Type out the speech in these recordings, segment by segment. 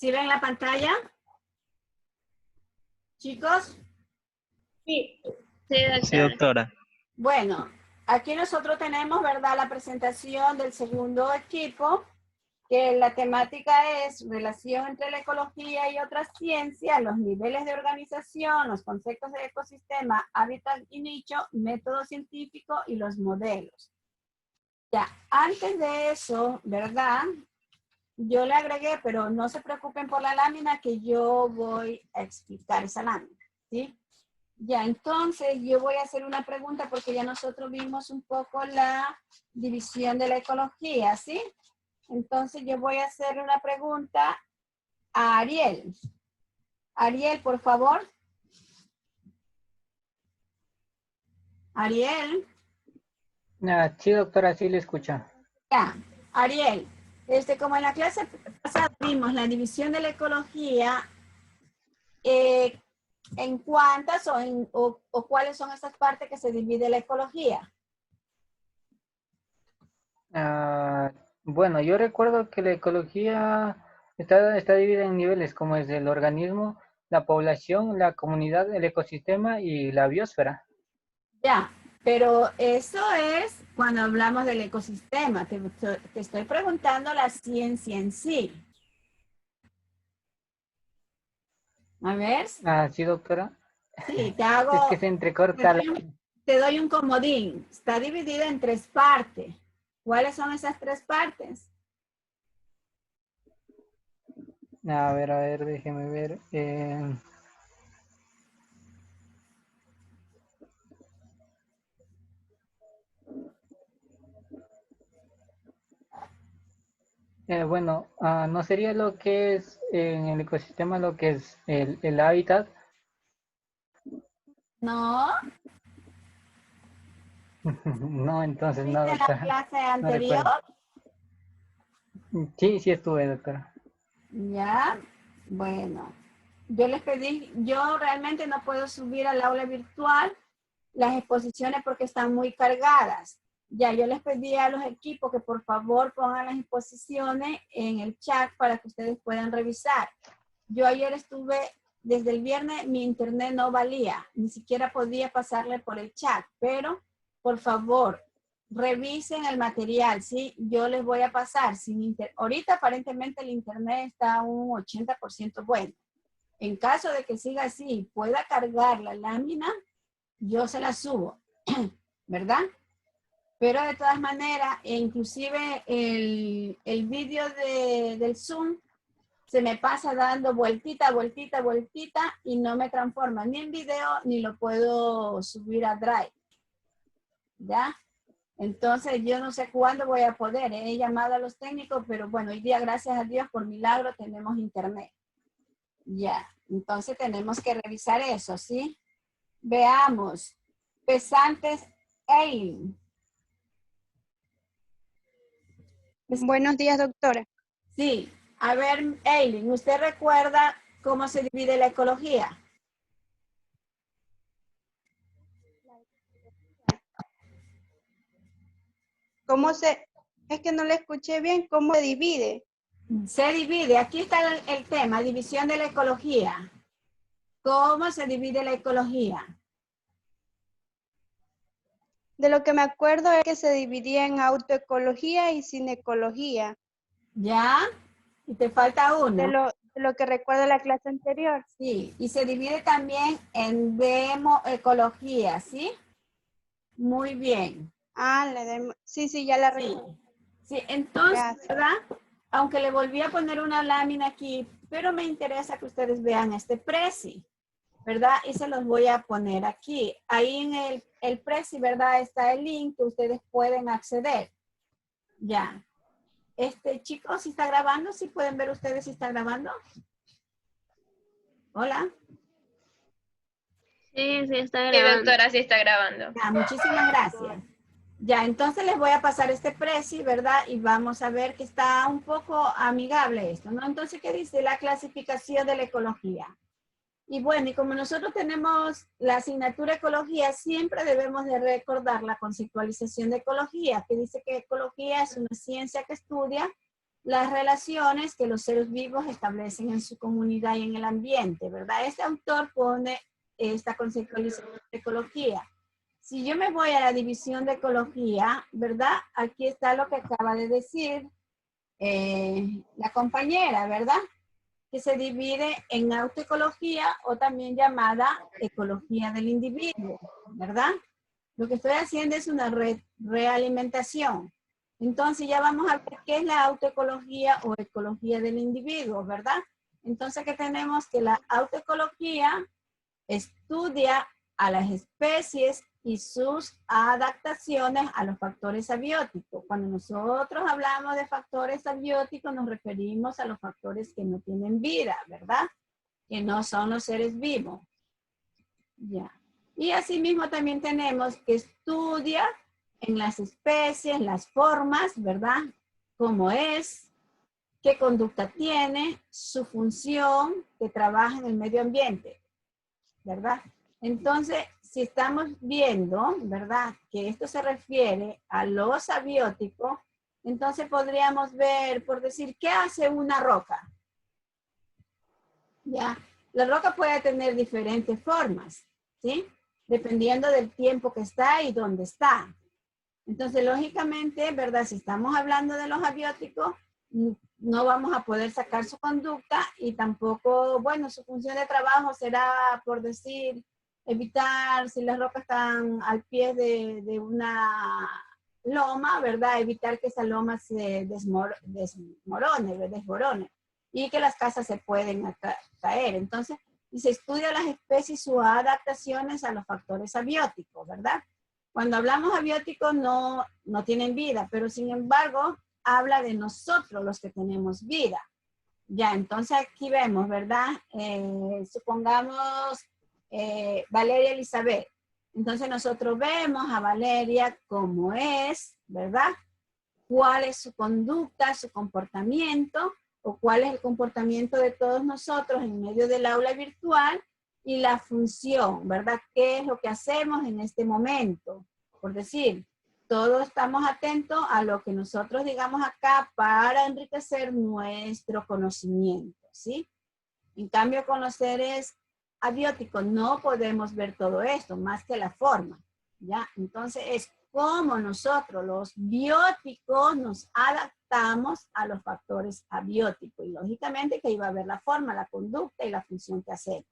¿Sí ven la pantalla? ¿Chicos? Sí. Sí, doctora. Bueno, aquí nosotros tenemos, ¿verdad?, la presentación del segundo equipo, que la temática es relación entre la ecología y otras ciencias, los niveles de organización, los conceptos de ecosistema, hábitat y nicho, método científico y los modelos. Ya, antes de eso, ¿verdad?, yo le agregué, pero no se preocupen por la lámina, que yo voy a explicar esa lámina, ¿sí? Ya, entonces yo voy a hacer una pregunta porque ya nosotros vimos un poco la división de la ecología, ¿sí? Entonces yo voy a hacer una pregunta a Ariel. Ariel, por favor. Ariel. Sí, doctora, sí le escucho. Ya, Ariel, como en la clase pasada vimos la división de la ecología, ¿en cuántas o cuáles son esas partes que se divide la ecología? Bueno, yo recuerdo que la ecología está dividida en niveles como es el organismo, la población, la comunidad, el ecosistema y la biosfera. Ya, pero eso es cuando hablamos del ecosistema. Te estoy preguntando la ciencia en sí. A ver. Sí, doctora. Sí, Es que se entrecorta. te doy un comodín. Está dividida en 3 partes. ¿Cuáles son esas 3 partes? A ver, déjeme ver. Bueno, ¿no sería lo que es en el ecosistema lo que es el hábitat? No. No, entonces no, ¿Viste la doctora. clase No anterior? recuerdo. Sí estuve, doctora. Ya, bueno. Yo les pedí, yo realmente no puedo subir al aula virtual las exposiciones porque están muy cargadas. Ya, yo les pedí a los equipos que por favor pongan las exposiciones en el chat para que ustedes puedan revisar. Yo ayer estuve, desde el viernes mi internet no valía, ni siquiera podía pasarle por el chat, pero por favor, revisen el material, ¿sí? Yo les voy a pasar. Ahorita aparentemente el internet está a un 80% bueno. En caso de que siga así y pueda cargar la lámina, yo se la subo, ¿verdad? Pero de todas maneras, inclusive el vídeo del Zoom se me pasa dando vueltita, vueltita, vueltita y no me transforma ni en video ni lo puedo subir a Drive. ¿Ya? Entonces yo no sé cuándo voy a poder. He llamado a los técnicos, pero bueno, hoy día, gracias a Dios, por milagro tenemos internet. Ya, entonces tenemos que revisar eso, ¿sí? Veamos. Pesantes Eileen. Buenos días, doctora. Sí, a ver, Eileen, ¿usted recuerda cómo se divide la ecología? Es que no le escuché bien, ¿cómo se divide? Se divide, aquí está el tema, división de la ecología. ¿Cómo se divide la ecología? De lo que me acuerdo es que se dividía en autoecología y sinecología. ¿Ya? Y te falta De uno. lo que recuerdo de la clase anterior. Sí, y se divide también en demoecología, ¿sí? Muy bien. Sí, ya la Sí, recuerdo. sí, entonces, Gracias. ¿verdad? Aunque le volví a poner una lámina aquí, pero me interesa que ustedes vean este Prezi, ¿verdad? Y se los voy a poner aquí. Ahí en el Prezi, ¿verdad? Está el link que ustedes pueden acceder. Ya. Chicos, ¿sí está grabando? ¿Sí pueden ver ustedes si está grabando? Hola. Sí, está grabando. Sí, doctora, sí está grabando. Ya, muchísimas gracias. Ya, entonces les voy a pasar este Prezi, ¿verdad? Y vamos a ver que está un poco amigable esto, ¿no? Entonces, ¿qué dice la clasificación de la ecología? Y bueno, y como nosotros tenemos la asignatura ecología, siempre debemos de recordar la conceptualización de ecología, que dice que ecología es una ciencia que estudia las relaciones que los seres vivos establecen en su comunidad y en el ambiente, ¿verdad? Este autor pone esta conceptualización de ecología. Si yo me voy a la división de ecología, ¿verdad? Aquí está lo que acaba de decir la compañera, ¿verdad? Que se divide en autoecología o también llamada ecología del individuo, ¿verdad? Lo que estoy haciendo es una realimentación. Entonces ya vamos a ver qué es la autoecología o ecología del individuo, ¿verdad? Entonces que tenemos que la autoecología estudia a las especies y sus adaptaciones a los factores abióticos. Cuando nosotros hablamos de factores abióticos nos referimos a los factores que no tienen vida, ¿verdad? Que no son los seres vivos. Ya. Y asimismo también tenemos que estudia en las especies, las formas, ¿verdad? Cómo es, qué conducta tiene, su función, que trabaja en el medio ambiente, ¿verdad? Entonces, si estamos viendo, ¿verdad? Que esto se refiere a los abióticos, entonces podríamos ver, por decir, ¿qué hace una roca? ¿Ya? La roca puede tener diferentes formas, ¿sí? Dependiendo del tiempo que está y dónde está. Entonces, lógicamente, ¿verdad? Si estamos hablando de los abióticos, no vamos a poder sacar su conducta y tampoco, bueno, su función de trabajo será, por decir, evitar, si las rocas están al pie de una loma, ¿verdad? Evitar que esa loma se desmorone, y que las casas se pueden caer. Entonces, y se estudia las especies y sus adaptaciones a los factores abióticos, ¿verdad? Cuando hablamos abióticos no tienen vida, pero sin embargo habla de nosotros los que tenemos vida. Ya, entonces aquí vemos, ¿verdad? Supongamos Valeria Elizabeth. Entonces nosotros vemos a Valeria como es, ¿verdad? Cuál es su conducta, su comportamiento, o cuál es el comportamiento de todos nosotros en medio del aula virtual, y la función, ¿verdad? ¿Qué es lo que hacemos en este momento? Por decir, todos estamos atentos a lo que nosotros digamos acá para enriquecer nuestro conocimiento, ¿sí? En cambio, con los seres abióticos no podemos ver todo esto, más que la forma, ¿ya? Entonces es como nosotros, los bióticos, nos adaptamos a los factores abióticos. Y lógicamente que ahí va a ver la forma, la conducta y la función que hacemos.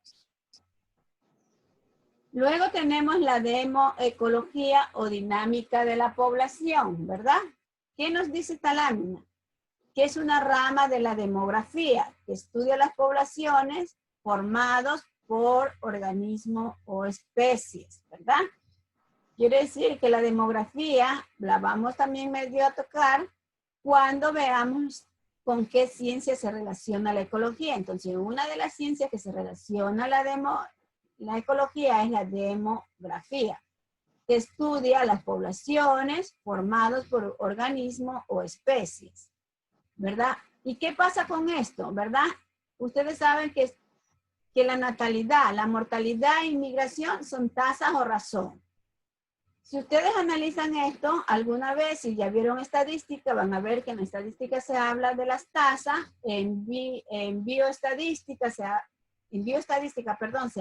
Luego tenemos la demoecología o dinámica de la población, ¿verdad? ¿Qué nos dice esta lámina? Que es una rama de la demografía, que estudia las poblaciones formados por organismos o especies, ¿verdad? Quiere decir que la demografía la vamos también medio a tocar cuando veamos con qué ciencia se relaciona la ecología. Entonces, una de las ciencias que se relaciona a la ecología es la demografía, que estudia las poblaciones formadas por organismos o especies, ¿verdad? ¿Y qué pasa con esto, verdad? Ustedes saben que la natalidad, la mortalidad e inmigración son tasas o razón. Si ustedes analizan esto, alguna vez, si ya vieron estadística, van a ver que en la estadística se habla de las tasas, en bioestadística se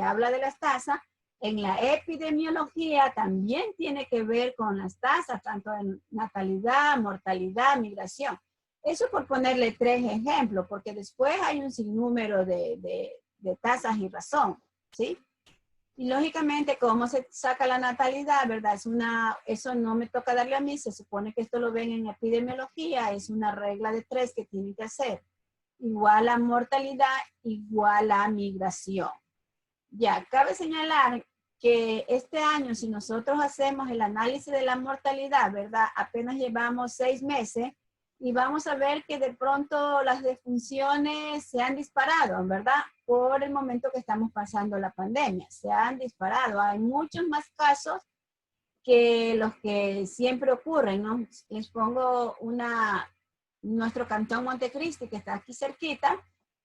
habla de las tasas, en la epidemiología también tiene que ver con las tasas, tanto en natalidad, mortalidad, migración. Eso por ponerle 3 ejemplos, porque después hay un sinnúmero de tasas y razón, ¿sí? Y lógicamente, ¿cómo se saca la natalidad, verdad? Eso no me toca darle a mí, se supone que esto lo ven en epidemiología, es una regla de 3 que tienen que hacer. Igual a mortalidad, igual a migración. Ya, cabe señalar que este año, si nosotros hacemos el análisis de la mortalidad, ¿verdad? Apenas llevamos 6 meses y vamos a ver que de pronto las defunciones se han disparado, ¿verdad? Por el momento que estamos pasando la pandemia, se han disparado. Hay muchos más casos que los que siempre ocurren, ¿no? Les pongo nuestro cantón Montecristi, que está aquí cerquita,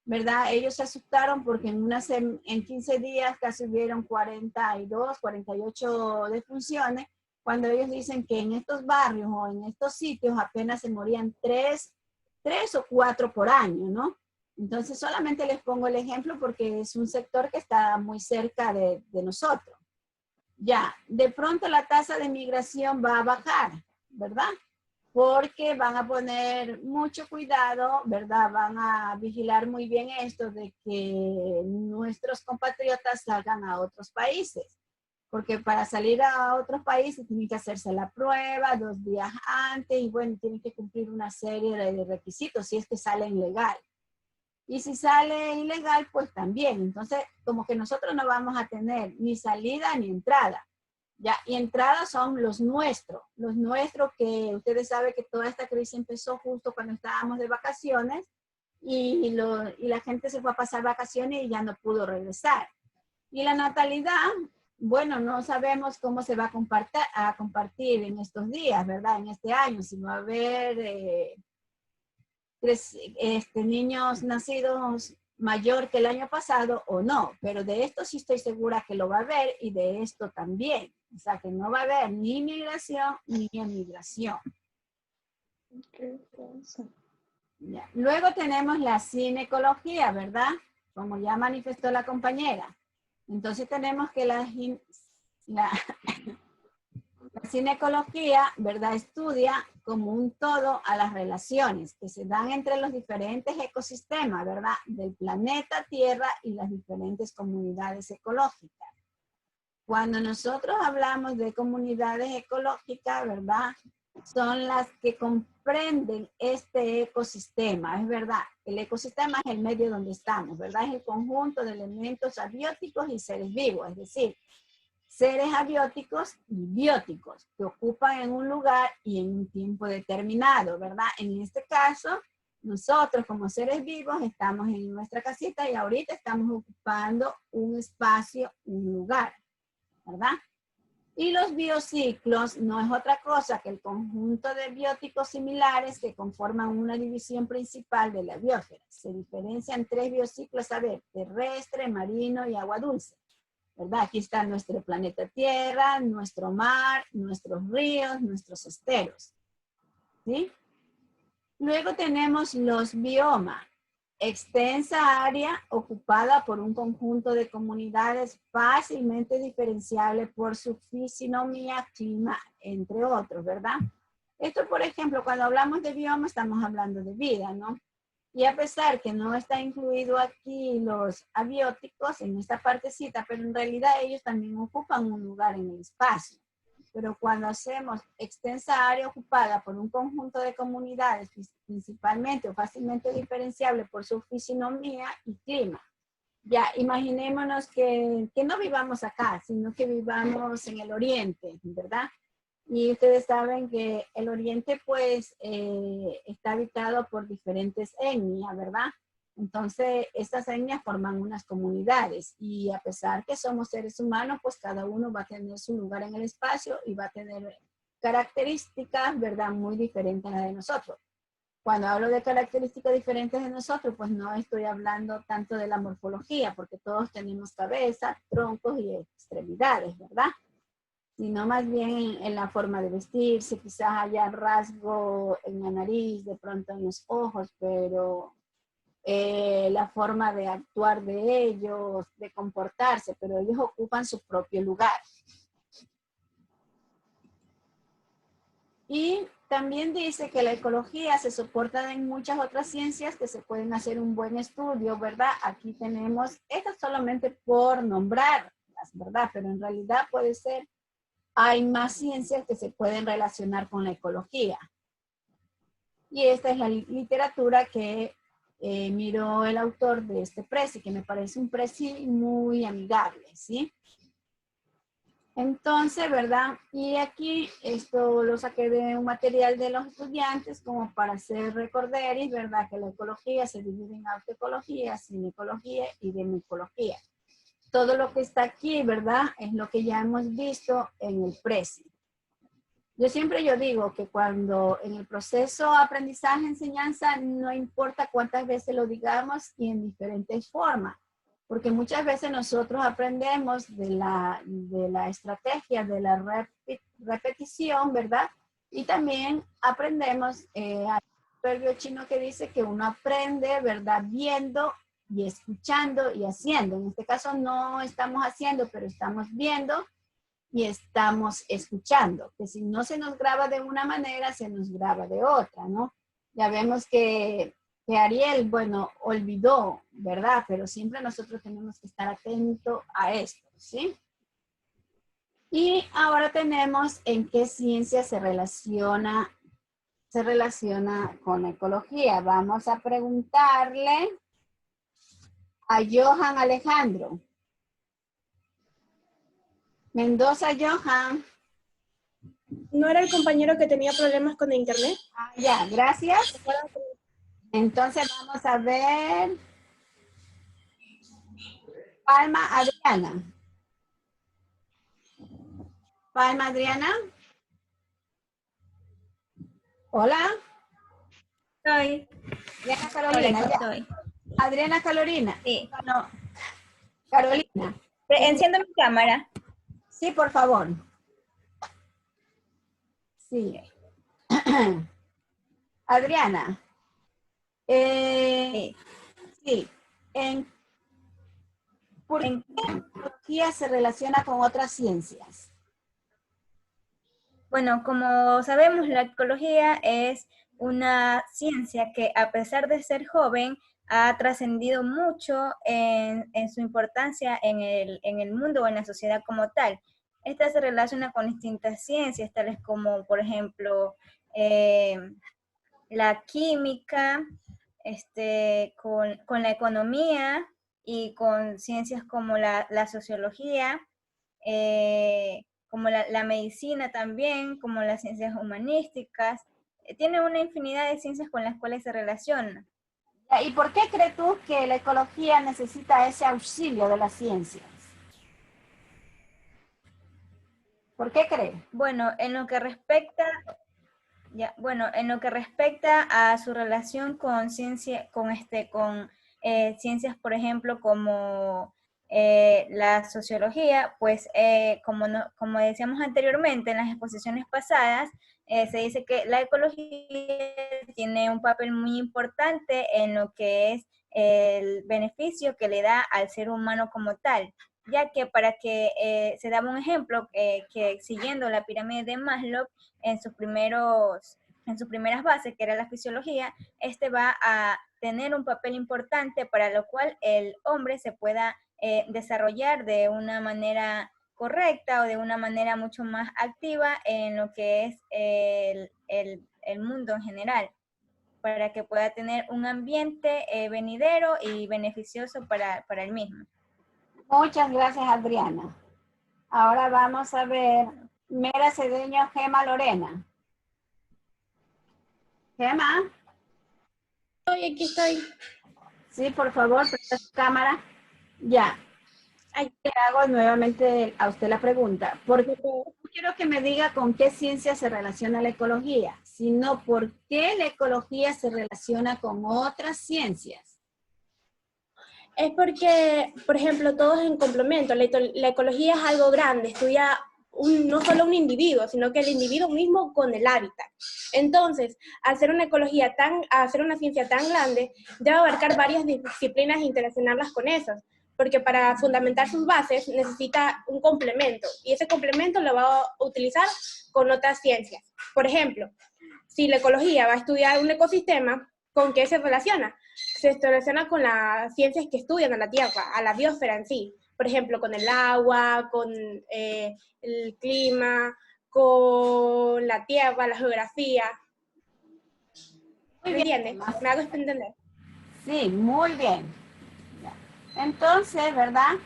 ¿verdad? Ellos se asustaron porque en 15 días casi hubieron 42, 48 defunciones, cuando ellos dicen que en estos barrios o en estos sitios apenas se morían 3 3 o 4 por año, ¿no? Entonces solamente les pongo el ejemplo porque es un sector que está muy cerca de nosotros. Ya, de pronto la tasa de migración va a bajar, ¿verdad? Porque van a poner mucho cuidado, ¿verdad? Van a vigilar muy bien esto de que nuestros compatriotas salgan a otros países. Porque para salir a otros países tienen que hacerse la prueba 2 días antes y bueno, tienen que cumplir una serie de requisitos si es que salen legal. Y si sale ilegal, pues también. Entonces, como que nosotros no vamos a tener ni salida ni entrada. Ya, y entrada son los nuestros que ustedes saben que toda esta crisis empezó justo cuando estábamos de vacaciones y la gente se fue a pasar vacaciones y ya no pudo regresar. Y la natalidad, bueno, no sabemos cómo se va a compartir en estos días, ¿verdad? En este año, si va a haber niños nacidos mayor que el año pasado o no, pero de esto sí estoy segura que lo va a haber y de esto también. O sea, que no va a haber ni inmigración ni emigración. Ya. Luego tenemos la ginecología, ¿verdad? Como ya manifestó la compañera. Entonces tenemos que la ginecología, ¿verdad? Estudia como un todo a las relaciones que se dan entre los diferentes ecosistemas, ¿verdad? Del planeta Tierra y las diferentes comunidades ecológicas. Cuando nosotros hablamos de comunidades ecológicas, ¿verdad? Son las que comprenden este ecosistema, es verdad. El ecosistema es el medio donde estamos, ¿verdad? Es el conjunto de elementos abióticos y seres vivos, es decir, seres abióticos y bióticos que ocupan en un lugar y en un tiempo determinado, ¿verdad? En este caso, nosotros como seres vivos estamos en nuestra casita y ahorita estamos ocupando un espacio, un lugar, ¿verdad? Y los biociclos no es otra cosa que el conjunto de bióticos similares que conforman una división principal de la biosfera. Se diferencian 3 biociclos, a ver, terrestre, marino y agua dulce. ¿Verdad? Aquí está nuestro planeta Tierra, nuestro mar, nuestros ríos, nuestros esteros. ¿Sí? Luego tenemos los biomas. Extensa área ocupada por un conjunto de comunidades fácilmente diferenciables por su fisionomía, clima, entre otros, ¿verdad? Esto, por ejemplo, cuando hablamos de bioma, estamos hablando de vida, ¿no? Y a pesar que no está incluido aquí los abióticos en esta partecita, pero en realidad ellos también ocupan un lugar en el espacio. Pero cuando hacemos extensa área ocupada por un conjunto de comunidades, principalmente o fácilmente diferenciable por su fisionomía y clima, ya imaginémonos que no vivamos acá, sino que vivamos en el oriente, ¿verdad? Y ustedes saben que el oriente pues está habitado por diferentes etnias, ¿verdad? Entonces estas etnias forman unas comunidades y a pesar que somos seres humanos, pues cada uno va a tener su lugar en el espacio y va a tener características, ¿verdad? Muy diferentes a las de nosotros. Cuando hablo de características diferentes de nosotros, pues no estoy hablando tanto de la morfología, porque todos tenemos cabeza, troncos y extremidades, ¿verdad? Sino más bien en la forma de vestirse, quizás haya rasgo en la nariz, de pronto en los ojos, pero la forma de actuar de ellos, de comportarse, pero ellos ocupan su propio lugar. Y también dice que la ecología se soporta en muchas otras ciencias que se pueden hacer un buen estudio, ¿verdad? Aquí tenemos, esto solamente por nombrarlas, ¿verdad? Pero en realidad puede ser, hay más ciencias que se pueden relacionar con la ecología. Y esta es la literatura que miró el autor de este presi, que me parece un presi muy amigable, ¿sí? Entonces, ¿verdad? Y aquí esto lo saqué de un material de los estudiantes como para hacer recorderis, ¿verdad? Que la ecología se divide en autoecología, cinecología y demicología. Todo lo que está aquí, ¿verdad? Es lo que ya hemos visto en el presi. Yo digo que cuando en el proceso aprendizaje-enseñanza no importa cuántas veces lo digamos y en diferentes formas, porque muchas veces nosotros aprendemos de la estrategia de la repetición, ¿verdad? Y también aprendemos a proverbio chino que dice que uno aprende, ¿verdad? Viendo y escuchando y haciendo. En este caso no estamos haciendo, pero estamos viendo y estamos escuchando. Que si no se nos graba de una manera, se nos graba de otra, ¿no? Ya vemos que Ariel, bueno, olvidó, ¿verdad? Pero siempre nosotros tenemos que estar atentos a esto, ¿sí? Y ahora tenemos en qué ciencia se relaciona con la ecología. Vamos a preguntarle a Johan Alejandro. Mendoza Johan. ¿No era el compañero que tenía problemas con el internet? Ah, ya, gracias. Entonces vamos a ver. Palma Adriana. Palma Adriana. Hola. Estoy. Adriana Carolina. Hola, Ya. estoy. Adriana Carolina. Sí. No, Carolina. Enciendo mi cámara. Sí, por favor. Sí. Adriana. Sí. Sí. ¿Por qué la ecología se relaciona con otras ciencias? Bueno, como sabemos, la ecología es una ciencia que, a pesar de ser joven, ha trascendido mucho en su importancia en el mundo o en la sociedad como tal. Esta se relaciona con distintas ciencias, tales como, por ejemplo, la química, con la economía y con ciencias como la sociología, como la medicina también, como las ciencias humanísticas. Tiene una infinidad de ciencias con las cuales se relaciona. ¿Y por qué crees tú que la ecología necesita ese auxilio de las ciencias? ¿Por qué crees? Bueno, en lo que respecta a su relación con ciencia, con ciencias, por ejemplo, como la sociología, pues como decíamos anteriormente en las exposiciones pasadas, se dice que la ecología tiene un papel muy importante en lo que es el beneficio que le da al ser humano como tal, ya que se daba un ejemplo que siguiendo la pirámide de Maslow, en sus primeras bases, que era la fisiología, va a tener un papel importante para lo cual el hombre se pueda desarrollar de una manera correcta o de una manera mucho más activa en lo que es el mundo en general, para que pueda tener un ambiente venidero y beneficioso para el mismo. Muchas gracias, Adriana. Ahora vamos a ver Mera Cedeño, Gema Lorena. Gema. Aquí estoy. Sí, por favor, presta su cámara. Ya. Ay. Le hago nuevamente a usted la pregunta, porque no quiero que me diga con qué ciencia se relaciona la ecología, sino por qué la ecología se relaciona con otras ciencias. Es porque, por ejemplo, todo es en complemento. La ecología es algo grande, estudia no solo un individuo, sino que el individuo mismo con el hábitat. Entonces, al ser una ciencia tan grande, debe abarcar varias disciplinas e interaccionarlas con esas, porque para fundamentar sus bases necesita un complemento, y ese complemento lo va a utilizar con otras ciencias. Por ejemplo, si la ecología va a estudiar un ecosistema, ¿con qué se relaciona? Se relaciona con las ciencias que estudian a la Tierra, a la biosfera en sí. Por ejemplo, con el agua, con el clima, con la Tierra, la geografía. ¿Me entiendes? ¿Me hago entender? Sí, muy bien. Entonces, ¿verdad?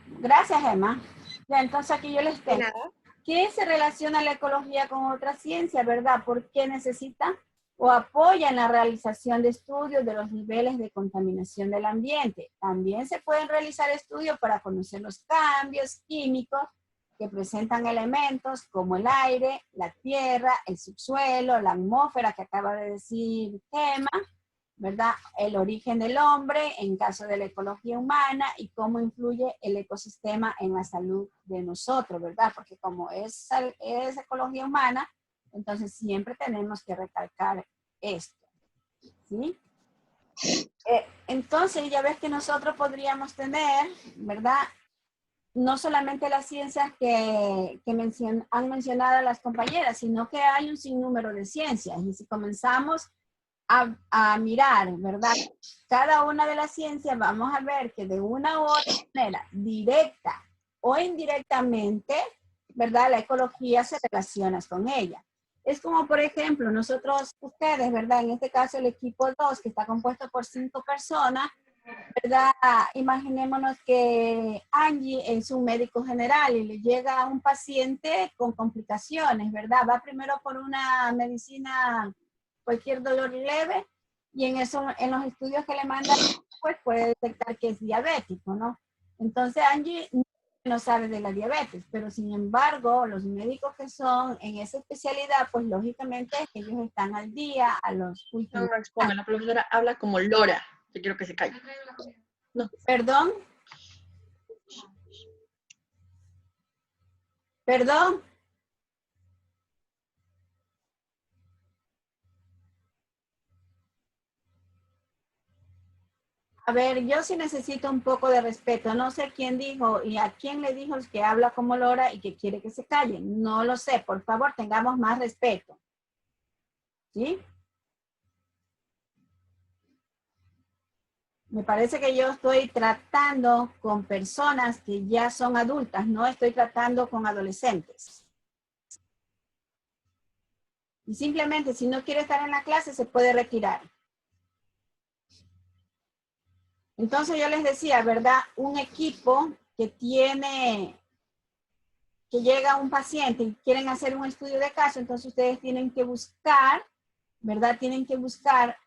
Gracias, Emma. Ya, entonces aquí yo les tengo. De nada. ¿Qué se relaciona la ecología con otra ciencia, verdad? ¿Por qué necesita o apoya en la realización de estudios de los niveles de contaminación del ambiente? También se pueden realizar estudios para conocer los cambios químicos que presentan elementos como el aire, la tierra, el subsuelo, la atmósfera que acaba de decir Gemma, ¿verdad? El origen del hombre en caso de la ecología humana y cómo influye el ecosistema en la salud de nosotros, ¿verdad? Porque como es ecología humana, entonces siempre tenemos que recalcar esto. ¿sí? Entonces ya ves que nosotros podríamos tener, ¿verdad? No solamente las ciencias que han mencionado las compañeras, sino que hay un sinnúmero de ciencias. Y si comenzamos a mirar, ¿verdad? Cada una de las ciencias, vamos a ver que de una u otra manera, directa o indirectamente, ¿verdad? La ecología se relaciona con ella. Es como, por ejemplo, nosotros, ustedes, ¿verdad? En este caso, el equipo 2, que está compuesto por 5 personas, ¿verdad? Imaginémonos que Angie es un médico general y le llega a un paciente con complicaciones, ¿verdad? Va primero por una medicina, cualquier dolor leve, y en eso, en los estudios que le mandan, pues puede detectar que es diabético, ¿no? Entonces Angie no sabe de la diabetes, pero sin embargo, los médicos que son en esa especialidad, pues lógicamente ellos están al día a los últimos. No exponga, la profesora habla como lora. Yo quiero que se calle. No. Perdón. Perdón. A ver, yo sí necesito un poco de respeto. No sé quién dijo y a quién le dijo el que habla como lora y que quiere que se callen. No lo sé. Por favor, tengamos más respeto. ¿Sí? Me parece que yo estoy tratando con personas que ya son adultas, no estoy tratando con adolescentes. Y simplemente, si no quiere estar en la clase, se puede retirar. Entonces yo les decía, ¿verdad? Un equipo que llega un paciente y quieren hacer un estudio de caso, entonces ustedes tienen que buscar, ¿verdad? Tienen que buscar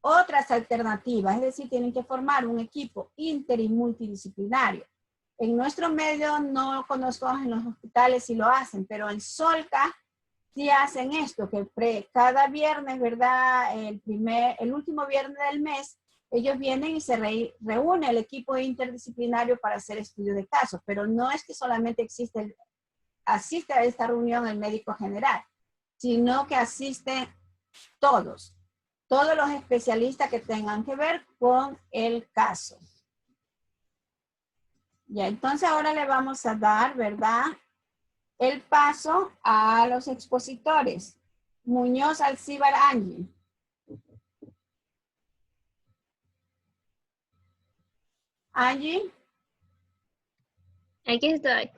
otras alternativas, es decir, tienen que formar un equipo inter y multidisciplinario. En nuestro medio no conozco en los hospitales si lo hacen, pero en Solca sí hacen esto, que cada viernes, ¿verdad? El último viernes del mes, ellos vienen y se reúne el equipo interdisciplinario para hacer estudio de casos, pero no es que solamente asiste a esta reunión el médico general, sino que asisten todos los especialistas que tengan que ver con el caso. Ya, entonces ahora le vamos a dar, ¿verdad?, el paso a los expositores. Muñoz Alcíbar Angie. Angie. Aquí estoy.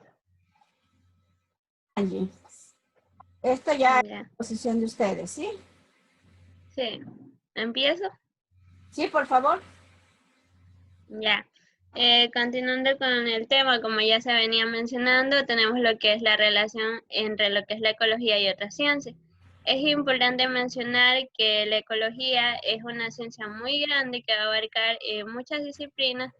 Angie. Esto ya es Ya. la posición de ustedes, ¿sí? Sí. ¿Empiezo? Sí, por favor. Ya. Continuando con el tema, como ya se venía mencionando, tenemos lo que es la relación entre lo que es la ecología y otras ciencias. Es importante mencionar que la ecología es una ciencia muy grande que va a abarcar muchas disciplinas,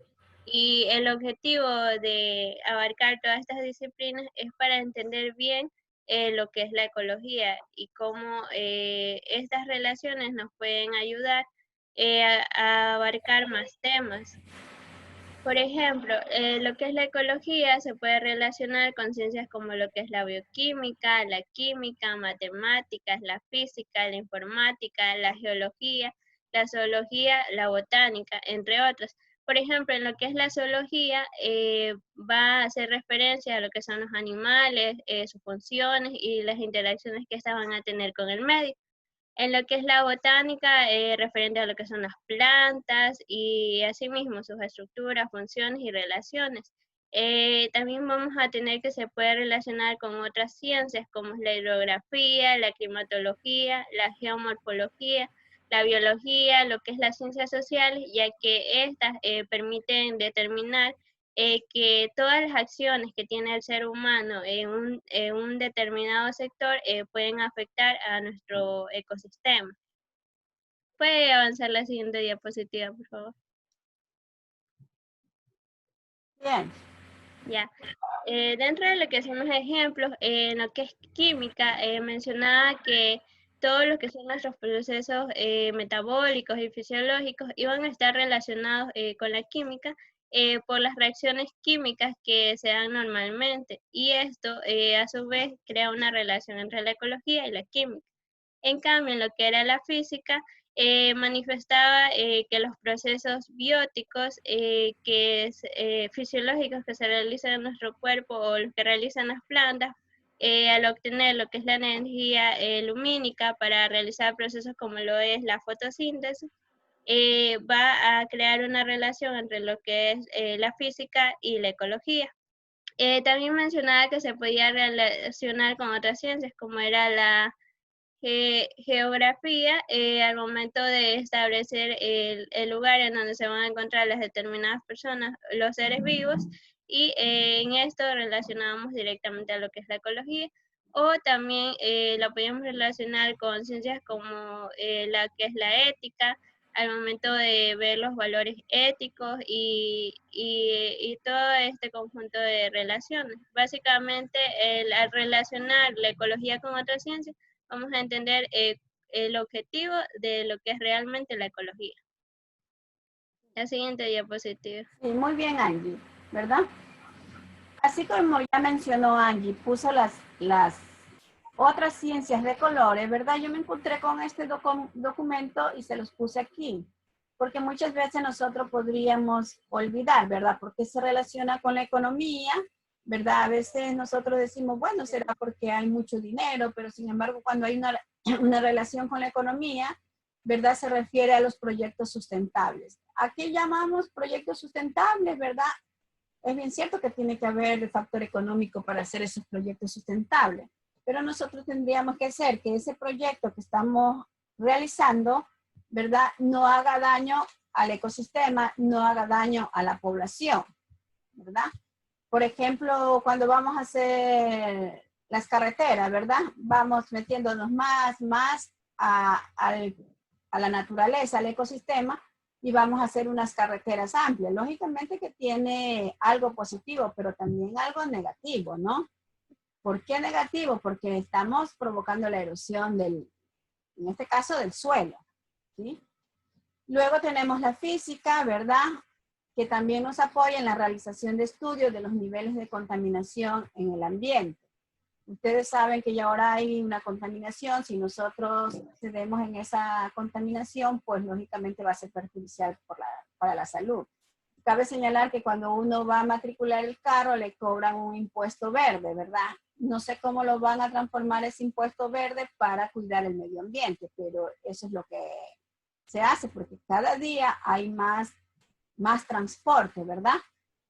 y el objetivo de abarcar todas estas disciplinas es para entender bien lo que es la ecología y cómo estas relaciones nos pueden ayudar a abarcar más temas. Por ejemplo, lo que es la ecología se puede relacionar con ciencias como lo que es la bioquímica, la química, matemáticas, la física, la informática, la geología, la zoología, la botánica, entre otras. Por ejemplo, en lo que es la zoología, va a hacer referencia a lo que son los animales, sus funciones y las interacciones que éstas van a tener con el medio. En lo que es la botánica, referente a lo que son las plantas y asimismo sus estructuras, funciones y relaciones. También vamos a tener que se puede relacionar con otras ciencias como es la hidrografía, la climatología, la geomorfología, la biología, lo que es las ciencias sociales, ya que estas permiten determinar que todas las acciones que tiene el ser humano en un determinado sector pueden afectar a nuestro ecosistema. ¿Puede avanzar la siguiente diapositiva, por favor? Bien. Ya. Dentro de lo que son los ejemplos, en lo que es química, mencionaba que todos los que son nuestros procesos metabólicos y fisiológicos iban a estar relacionados con la química por las reacciones químicas que se dan normalmente. Y esto, a su vez, crea una relación entre la ecología y la química. En cambio, en lo que era la física, manifestaba que los procesos bióticos, fisiológicos que se realizan en nuestro cuerpo o los que realizan las plantas, al obtener lo que es la energía lumínica para realizar procesos como lo es la fotosíntesis, va a crear una relación entre lo que es la física y la ecología. También mencionaba que se podía relacionar con otras ciencias como era la geografía, al momento de establecer el lugar en donde se van a encontrar las determinadas personas, los seres vivos, y en esto relacionamos directamente a lo que es la ecología, o también lo podemos relacionar con ciencias como la que es la ética, al momento de ver los valores éticos y todo este conjunto de relaciones. Básicamente, al relacionar la ecología con otras ciencias, vamos a entender el objetivo de lo que es realmente la ecología. La siguiente diapositiva. Sí, muy bien, Angie, ¿verdad? Así como ya mencionó Angie, puso las otras ciencias de colores, ¿verdad? Yo me encontré con este documento y se los puse aquí, porque muchas veces nosotros podríamos olvidar, ¿verdad? Porque se relaciona con la economía, ¿verdad? A veces nosotros decimos, bueno, será porque hay mucho dinero, pero sin embargo, cuando hay una relación con la economía, ¿verdad? Se refiere a los proyectos sustentables. ¿A qué llamamos proyectos sustentables, verdad? Es bien cierto que tiene que haber el factor económico para hacer esos proyectos sustentables, pero nosotros tendríamos que hacer que ese proyecto que estamos realizando, ¿verdad? No haga daño al ecosistema, no haga daño a la población, ¿verdad? Por ejemplo, cuando vamos a hacer las carreteras, ¿verdad? Vamos metiéndonos más a la naturaleza, al ecosistema, y vamos a hacer unas carreteras amplias. Lógicamente que tiene algo positivo, pero también algo negativo, ¿no? ¿Por qué negativo? Porque estamos provocando la erosión en este caso, del suelo, ¿sí? Luego tenemos la física, ¿verdad? Que también nos apoya en la realización de estudios de los niveles de contaminación en el ambiente. Ustedes saben que ya ahora hay una contaminación, si nosotros cedemos en esa contaminación, pues lógicamente va a ser perjudicial para la salud. Cabe señalar que cuando uno va a matricular el carro, le cobran un impuesto verde, ¿verdad? No sé cómo lo van a transformar ese impuesto verde para cuidar el medio ambiente, pero eso es lo que se hace, porque cada día hay más transporte, ¿verdad?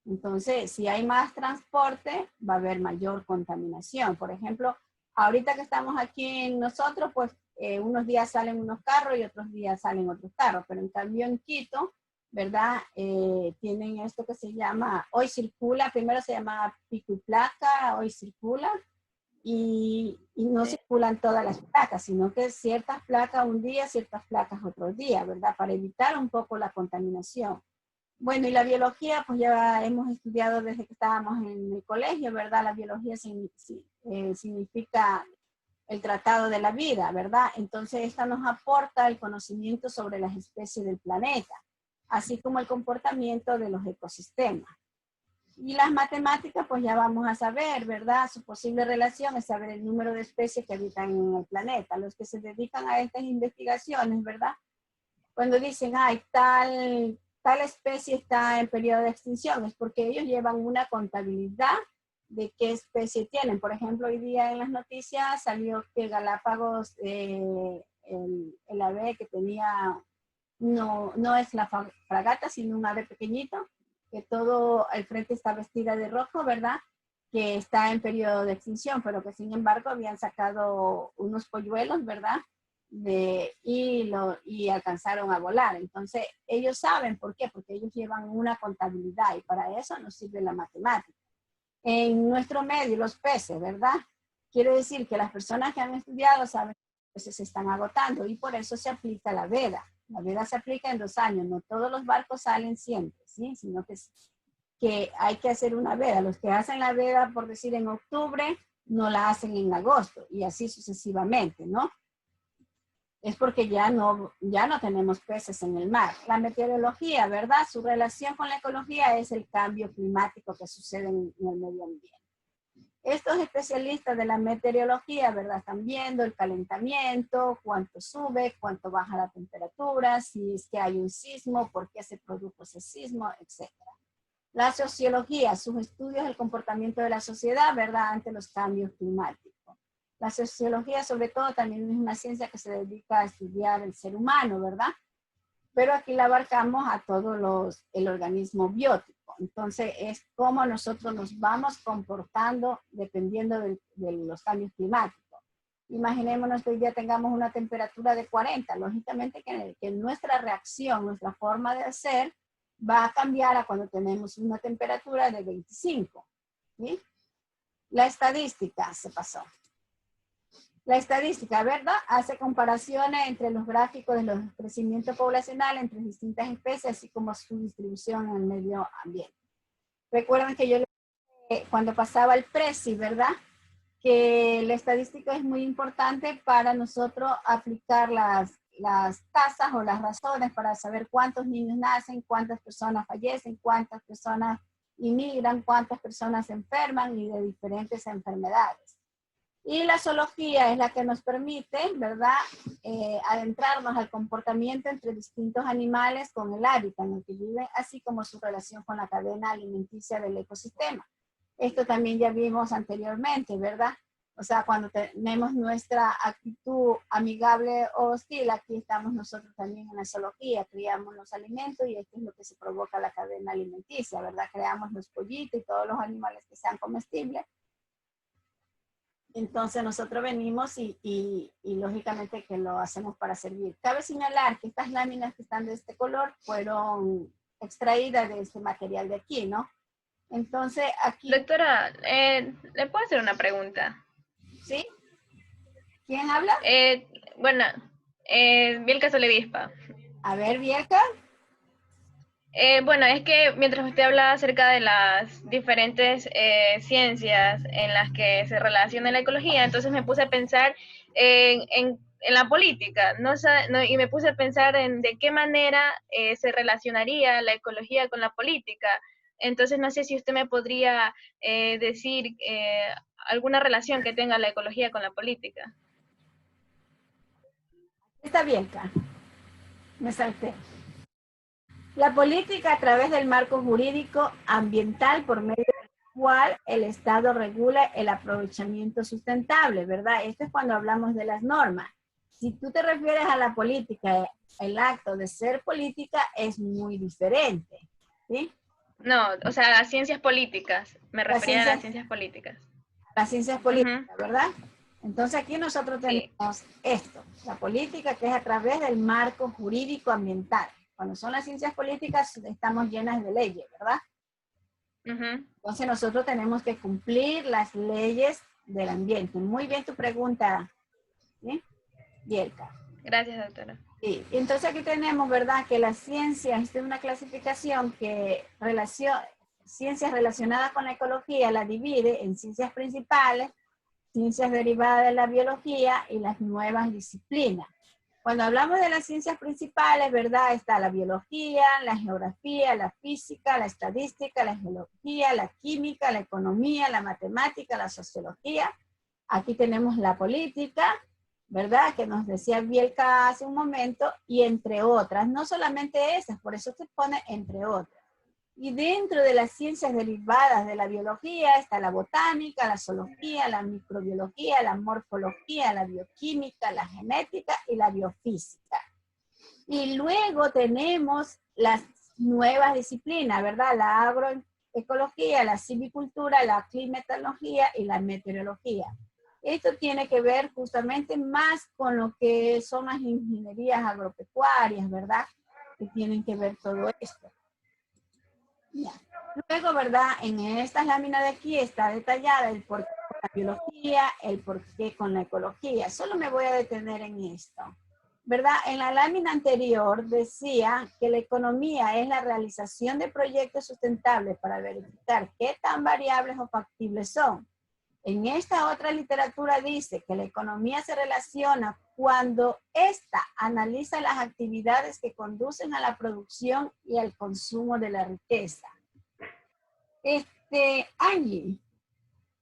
Entonces, si hay más transporte, va a haber mayor contaminación. Por ejemplo, ahorita que estamos aquí nosotros, pues unos días salen unos carros y otros días salen otros carros, pero en cambio en Quito, ¿verdad? Tienen esto que se llama, hoy circula, primero se llama pico y placa, hoy circula, y no circulan todas las placas, sino que ciertas placas un día, ciertas placas otro día, ¿verdad? Para evitar un poco la contaminación. Bueno, y la biología, pues ya hemos estudiado desde que estábamos en el colegio, ¿verdad? La biología significa el tratado de la vida, ¿verdad? Entonces, esta nos aporta el conocimiento sobre las especies del planeta, así como el comportamiento de los ecosistemas. Y las matemáticas, pues ya vamos a saber, ¿verdad? Su posible relación es saber el número de especies que habitan en el planeta. Los que se dedican a estas investigaciones, ¿verdad? Cuando dicen, ay, tal especie está en periodo de extinción, es porque ellos llevan una contabilidad de qué especie tienen. Por ejemplo, hoy día en las noticias salió que Galápagos, el ave que tenía, no es la fragata, sino un ave pequeñito, que todo el frente está vestida de rojo, ¿verdad? Que está en periodo de extinción, pero que sin embargo habían sacado unos polluelos, ¿verdad? Y alcanzaron a volar. Entonces, ellos saben por qué, porque ellos llevan una contabilidad y para eso nos sirve la matemática. En nuestro medio, los peces, ¿verdad? Quiere decir que las personas que han estudiado saben que los peces se están agotando y por eso se aplica la veda. La veda se aplica en 2 años, no todos los barcos salen siempre, ¿sí? Sino que hay que hacer una veda. Los que hacen la veda, por decir, en octubre, no la hacen en agosto y así sucesivamente, ¿no? Es porque ya no tenemos peces en el mar. La meteorología, ¿verdad? Su relación con la ecología es el cambio climático que sucede en el medio ambiente. Estos especialistas de la meteorología, ¿verdad? Están viendo el calentamiento, cuánto sube, cuánto baja la temperatura, si es que hay un sismo, por qué se produjo ese sismo, etc. La sociología, sus estudios del comportamiento de la sociedad, ¿verdad? Ante los cambios climáticos. La sociología, sobre todo, también es una ciencia que se dedica a estudiar el ser humano, ¿verdad? Pero aquí la abarcamos a todos el organismo biótico. Entonces, es cómo nosotros nos vamos comportando dependiendo de los cambios climáticos. Imaginémonos que hoy día tengamos una temperatura de 40. Lógicamente que nuestra reacción, nuestra forma de hacer, va a cambiar a cuando tenemos una temperatura de 25. ¿Sí? La estadística se pasó. La estadística, ¿verdad? Hace comparaciones entre los gráficos de los crecimientos poblacionales entre distintas especies, así como su distribución en el medio ambiente. Recuerden que yo cuando pasaba el PRESI, ¿verdad? Que la estadística es muy importante para nosotros aplicar las tasas o las razones para saber cuántos niños nacen, cuántas personas fallecen, cuántas personas inmigran, cuántas personas se enferman y de diferentes enfermedades. Y la zoología es la que nos permite, ¿verdad?, adentrarnos al comportamiento entre distintos animales con el hábitat en el que viven, así como su relación con la cadena alimenticia del ecosistema. Esto también ya vimos anteriormente, ¿verdad? O sea, cuando tenemos nuestra actitud amigable o hostil, aquí estamos nosotros también en la zoología, criamos los alimentos y esto es lo que se provoca la cadena alimenticia, ¿verdad? Creamos los pollitos y todos los animales que sean comestibles. Entonces nosotros venimos y lógicamente que lo hacemos para servir. Cabe señalar que estas láminas que están de este color fueron extraídas de este material de aquí, ¿no? Entonces aquí... Doctora, ¿le puedo hacer una pregunta? ¿Sí? ¿Quién habla? Bueno, Bielka Soledispa. A ver, Bielka. Bueno, es que mientras usted hablaba acerca de las diferentes ciencias en las que se relaciona la ecología, entonces me puse a pensar en la política, y me puse a pensar en de qué manera se relacionaría la ecología con la política. Entonces no sé si usted me podría decir alguna relación que tenga la ecología con la política. Está Bielka. Me salté. La política a través del marco jurídico ambiental por medio del cual el Estado regula el aprovechamiento sustentable, ¿verdad? Esto es cuando hablamos de las normas. Si tú te refieres a la política, el acto de ser política es muy diferente, ¿sí? No, o sea, las ciencias políticas. Me refería a las ciencias políticas. Las ciencias políticas, ¿verdad? Entonces aquí nosotros tenemos esto, la política que es a través del marco jurídico ambiental. Cuando son las ciencias políticas, estamos llenas de leyes, ¿verdad? Entonces nosotros tenemos que cumplir las leyes del ambiente. Muy bien tu pregunta, ¿sí? Bielka. Gracias, doctora. Sí, entonces aquí tenemos, ¿verdad? Que las ciencias, esta es una clasificación que ciencias relacionadas con la ecología la divide en ciencias principales, ciencias derivadas de la biología y las nuevas disciplinas. Cuando hablamos de las ciencias principales, ¿verdad? Está la biología, la geografía, la física, la estadística, la geología, la química, la economía, la matemática, la sociología. Aquí tenemos la política, ¿verdad? Que nos decía Bielka hace un momento, y entre otras. No solamente esas, por eso se pone entre otras. Y dentro de las ciencias derivadas de la biología está la botánica, la zoología, la microbiología, la morfología, la bioquímica, la genética y la biofísica. Y luego tenemos las nuevas disciplinas, ¿verdad? La agroecología, la silvicultura, la climatología y la meteorología. Esto tiene que ver justamente más con lo que son las ingenierías agropecuarias, ¿verdad? Que tienen que ver todo esto. Ya. Luego, ¿verdad? En estas láminas de aquí está detallada el porqué con la biología, el porqué con la ecología. Solo me voy a detener en esto, ¿verdad? En la lámina anterior decía que la economía es la realización de proyectos sustentables para verificar qué tan variables o factibles son. En esta otra literatura dice que la economía se relaciona cuando ésta analiza las actividades que conducen a la producción y al consumo de la riqueza. Angie,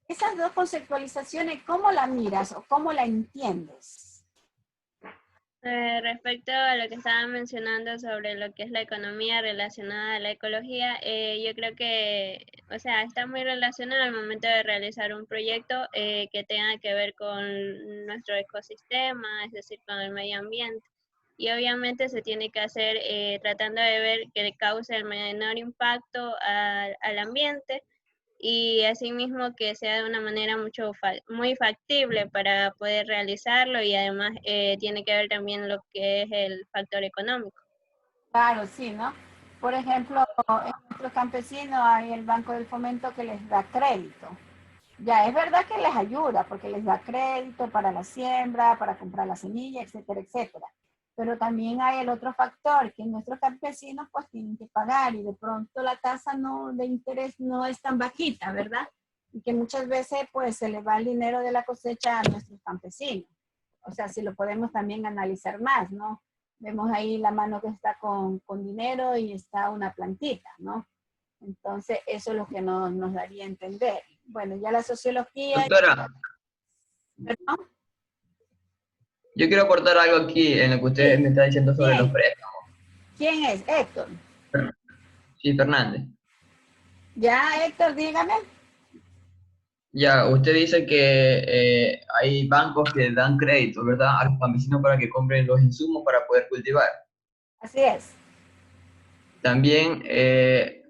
Esas dos conceptualizaciones, ¿cómo la miras o cómo la entiendes? Respecto a lo que estaba mencionando sobre lo que es la economía relacionada a la ecología, yo creo que, o sea, está muy relacionado al momento de realizar un proyecto que tenga que ver con nuestro ecosistema, es decir, con el medio ambiente. Y obviamente se tiene que hacer tratando de ver que cause el menor impacto al ambiente, y asimismo que sea de una manera muy factible para poder realizarlo, y además tiene que ver también lo que es el factor económico. Claro, sí, ¿no? Por ejemplo, en nuestros campesinos hay el Banco del Fomento que les da crédito. Ya, es verdad que les ayuda porque les da crédito para la siembra, para comprar la semilla, etcétera, etcétera. Pero también hay el otro factor, que nuestros campesinos pues tienen que pagar, y de pronto la tasa de interés no es tan bajita, ¿verdad? Y que muchas veces pues se le va el dinero de la cosecha a nuestros campesinos. O sea, si lo podemos también analizar más, ¿no? Vemos ahí la mano que está con dinero y está una plantita, ¿no? Entonces, eso es lo que nos daría a entender. Bueno, ya la sociología... Doctora, ¿Perdón? yo quiero aportar algo aquí en lo que usted Sí. me está diciendo sobre Bien. los préstamos. ¿Quién es? Héctor. Sí, Fernández. Ya, Héctor, dígame. Ya, usted dice que hay bancos que dan crédito, ¿verdad?, a los campesinos para que compren los insumos para poder cultivar. Así es. También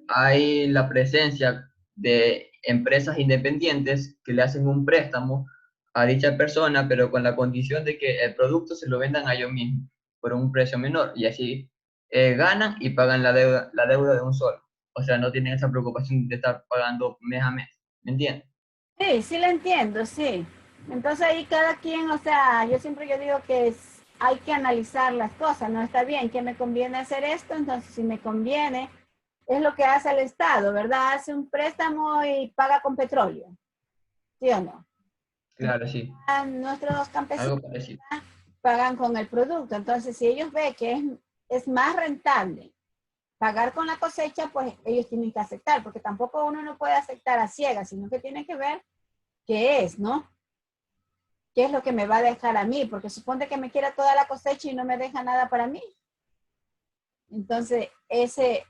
hay la presencia de empresas independientes que le hacen un préstamo a dicha persona, pero con la condición de que el producto se lo vendan a ellos mismos por un precio menor, y así ganan y pagan la deuda de un solo. O sea, no tienen esa preocupación de estar pagando mes a mes. ¿Me entiendes? Sí, sí la entiendo, sí. Entonces ahí cada quien, o sea, yo digo que hay que analizar las cosas, ¿no? Está bien, que me conviene hacer esto, entonces si me conviene, es lo que hace el Estado, ¿verdad? Hace un préstamo y paga con petróleo, ¿sí o no? Claro, sí. Nuestros campesinos Algo parecido. pagan con el producto, entonces si ellos ven que es más rentable pagar con la cosecha, pues ellos tienen que aceptar, porque tampoco uno no puede aceptar a ciegas, sino que tiene que ver qué es, ¿no? ¿Qué es lo que me va a dejar a mí? Porque supone que me quiera toda la cosecha y no me deja nada para mí. Entonces, ese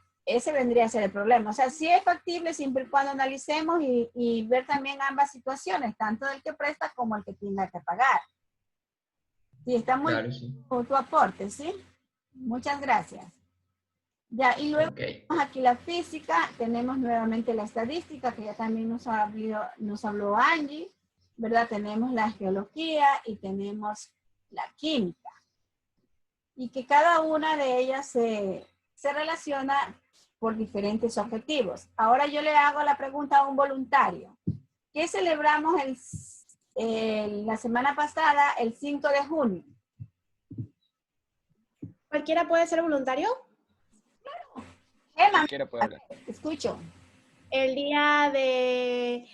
vendría a ser el problema. O sea, sí es factible siempre y cuando analicemos y ver también ambas situaciones, tanto del que presta como el que tenga que pagar. Sí, está muy Claro, sí. tu aporte, ¿sí? Muchas gracias. Ya, y luego Ok. tenemos aquí la física, tenemos nuevamente la estadística, que ya también nos habló Angie, ¿verdad? Tenemos la geología y tenemos la química. Y que cada una de ellas se relaciona por diferentes objetivos. Ahora yo le hago la pregunta a un voluntario. ¿Qué celebramos la semana pasada, el 5 de junio? ¿Cualquiera puede ser voluntario? Emma, Cualquiera puede hablar. escucho. El día de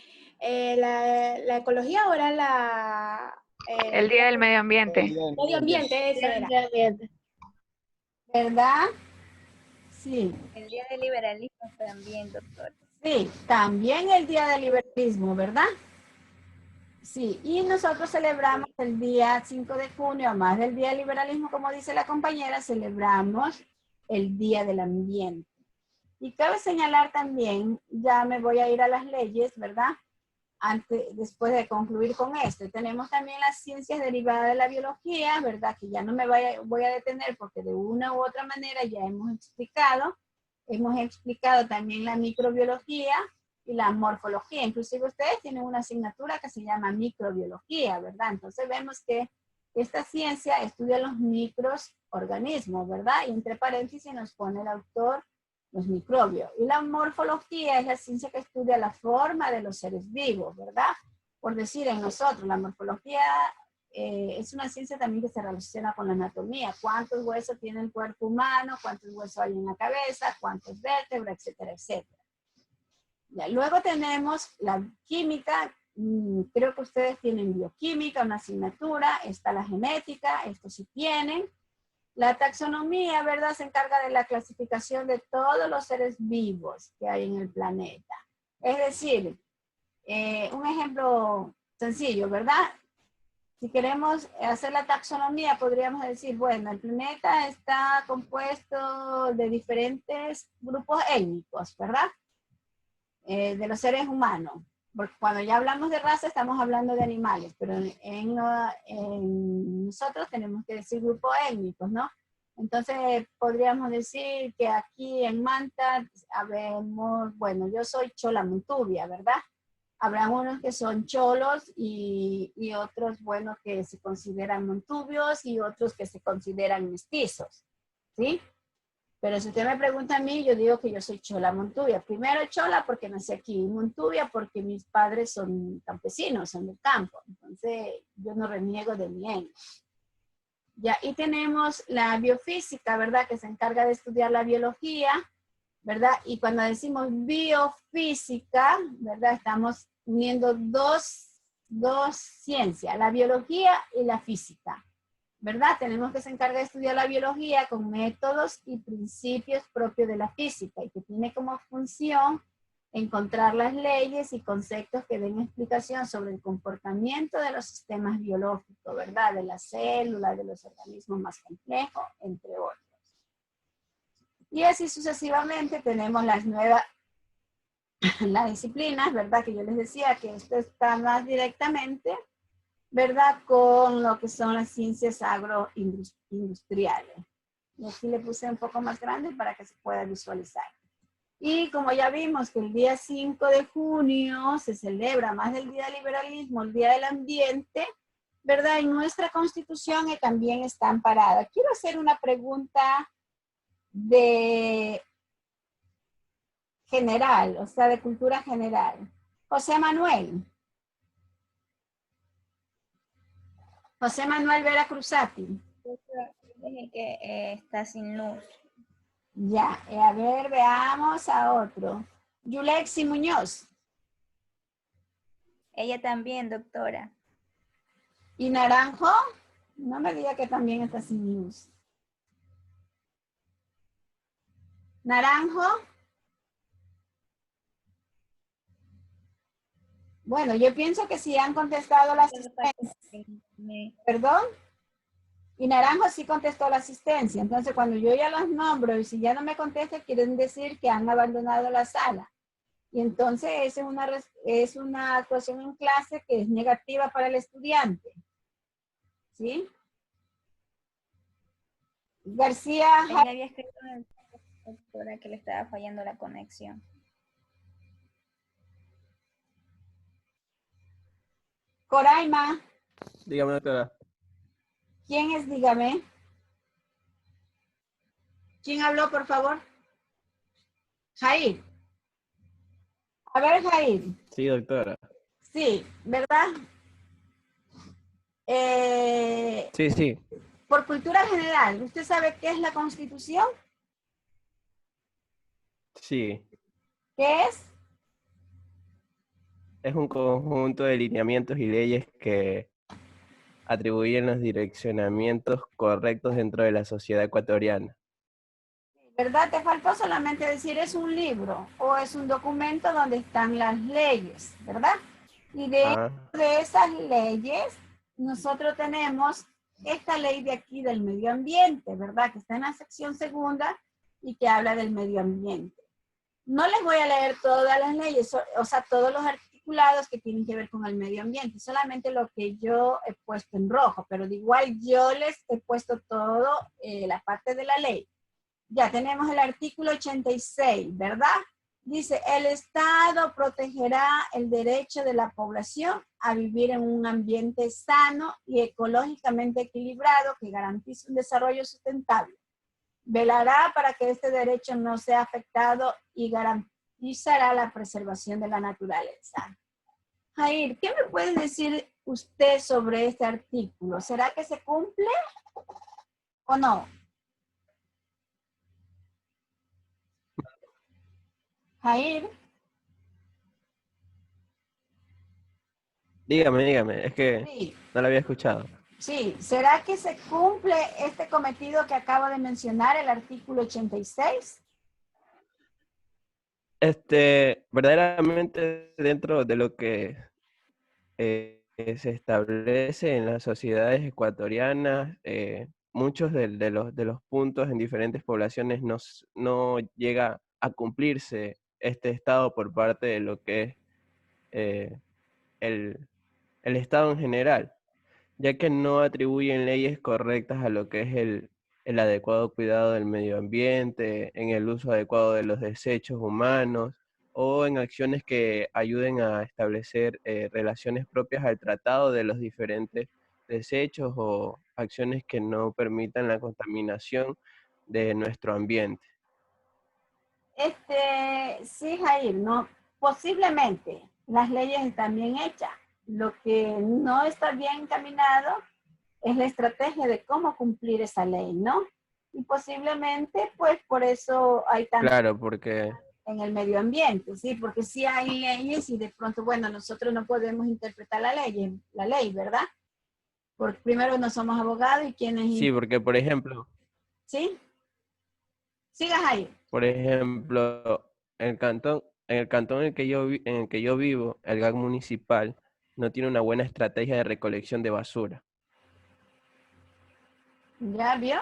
la ecología, o era El Día del Medio El Ambiente. día del medio ambiente, eso era. ¿Verdad? Sí. El día del liberalismo también, doctor. Sí, también el Día del Liberalismo, ¿verdad? Sí, y nosotros celebramos el día 5 de junio, más del Día del Liberalismo, como dice la compañera, celebramos el Día del Ambiente. Y cabe señalar también, ya me voy a ir a las leyes, ¿verdad? Después de concluir con esto, tenemos también las ciencias derivadas de la biología, ¿verdad? Que ya no me voy a detener porque de una u otra manera ya hemos explicado también la microbiología y la morfología. Inclusive ustedes tienen una asignatura que se llama microbiología, ¿verdad? Entonces vemos que esta ciencia estudia los microorganismos, ¿verdad? Y entre paréntesis nos pone el autor los microbios. Y la morfología es la ciencia que estudia la forma de los seres vivos, ¿verdad? Por decir, en nosotros, la morfología es una ciencia también que se relaciona con la anatomía. ¿Cuántos huesos tiene el cuerpo humano? ¿Cuántos huesos hay en la cabeza? ¿Cuántos vértebras? Etcétera, etcétera. Ya, luego tenemos la química. Creo que ustedes tienen bioquímica, una asignatura. Está la genética, esto sí tienen. La taxonomía, ¿verdad? Se encarga de la clasificación de todos los seres vivos que hay en el planeta. Es decir, Un ejemplo sencillo, ¿verdad? Si queremos hacer la taxonomía, podríamos decir, bueno, el planeta está compuesto de diferentes grupos étnicos, ¿verdad? De los seres humanos. Porque cuando ya hablamos de raza, estamos hablando de animales, pero en nosotros tenemos que decir grupos étnicos, ¿no? Entonces, podríamos decir que aquí en Manta, habemos, bueno, yo soy chola montubia, ¿verdad? Habrá unos que son cholos y otros, bueno, que se consideran montubios y otros que se consideran mestizos, ¿sí? Pero si usted me pregunta a mí, yo digo que yo soy chola montubia. Primero chola porque nací aquí, y montubia porque mis padres son campesinos, son del campo. Entonces, yo no reniego de mi etnia. Ya, y tenemos la biofísica, ¿verdad? Que se encarga de estudiar la biología, ¿verdad? Y cuando decimos biofísica, ¿verdad? Estamos uniendo dos ciencias, la biología y la física, ¿verdad? Tenemos que se encarga de estudiar la biología con métodos y principios propios de la física y que tiene como función encontrar las leyes y conceptos que den explicación sobre el comportamiento de los sistemas biológicos, ¿verdad? De las células, de los organismos más complejos, entre otros. Y así sucesivamente tenemos las disciplinas, ¿verdad? Que yo les decía que esto está más directamente, ¿verdad? Con lo que son las ciencias agroindustriales. Y aquí le puse un poco más grande para que se pueda visualizar. Y como ya vimos que el día 5 de junio se celebra más del Día del Liberalismo, el Día del Ambiente, ¿verdad? En nuestra Constitución también está amparada. Quiero hacer una pregunta de general, o sea, de cultura general. José Manuel Vera Cruzati. Dije que está sin luz. Ya, a ver, veamos a otro. Yulexi Muñoz. Ella también, doctora. ¿Y Naranjo? No me diga que también está sin luz. ¿Naranjo? Bueno, yo pienso que sí han contestado la asistencia. ¿Perdón? Y Naranjo sí contestó la asistencia. Entonces, cuando yo ya los nombro y si ya no me contesta, quieren decir que han abandonado la sala. Y entonces es una actuación en clase que es negativa para el estudiante. ¿Sí? García. Ella había escrito a la doctora que le estaba fallando la conexión. Coraima. Dígame, doctora. ¿Quién es? Dígame. ¿Quién habló, por favor? Jair. A ver, Jair. Sí, doctora. Sí, ¿verdad? Sí. Por cultura general, ¿usted sabe qué es la Constitución? Sí. ¿Qué es? Es un conjunto de lineamientos y leyes que atribuyen los direccionamientos correctos dentro de la sociedad ecuatoriana. ¿Verdad? Te faltó solamente decir es un libro o es un documento donde están las leyes, ¿verdad? Y de esas leyes, nosotros tenemos esta ley de aquí del medio ambiente, ¿verdad? Que está en la sección segunda y que habla del medio ambiente. No les voy a leer todas las leyes, o sea, todos los articulados que tienen que ver con el medio ambiente, solamente lo que yo he puesto en rojo, pero de igual yo les he puesto todo la parte de la ley. Ya tenemos el artículo 86, ¿verdad? Dice, el Estado protegerá el derecho de la población a vivir en un ambiente sano y ecológicamente equilibrado que garantice un desarrollo sustentable. Velará para que este derecho no sea afectado y garantizará la preservación de la naturaleza. Jair, ¿qué me puede decir usted sobre este artículo? ¿Será que se cumple o no? Jair. Dígame, es que Sí. no lo había escuchado. Sí, ¿será que se cumple este cometido que acabo de mencionar, el artículo 86? Verdaderamente dentro de lo que se establece en las sociedades ecuatorianas, muchos de los puntos en diferentes poblaciones no llega a cumplirse este estado por parte de lo que es eh, el, el Estado en general, ya que no atribuyen leyes correctas a lo que es el adecuado cuidado del medio ambiente, en el uso adecuado de los desechos humanos o en acciones que ayuden a establecer relaciones propias al tratado de los diferentes desechos o acciones que no permitan la contaminación de nuestro ambiente. Sí, Jair, no, posiblemente las leyes están bien hechas. Lo que no está bien encaminado es la estrategia de cómo cumplir esa ley, ¿no? Y posiblemente, pues, por eso hay tanto Claro, porque en el medio ambiente, ¿sí? Porque sí hay leyes y de pronto, bueno, nosotros no podemos interpretar la ley, ¿verdad? Porque primero no somos abogados y quienes... sí, porque por ejemplo, ¿Sí? Sigas ahí. En el cantón en el que yo vivo, el GAC municipal no tiene una buena estrategia de recolección de basura. ¿Ya vio?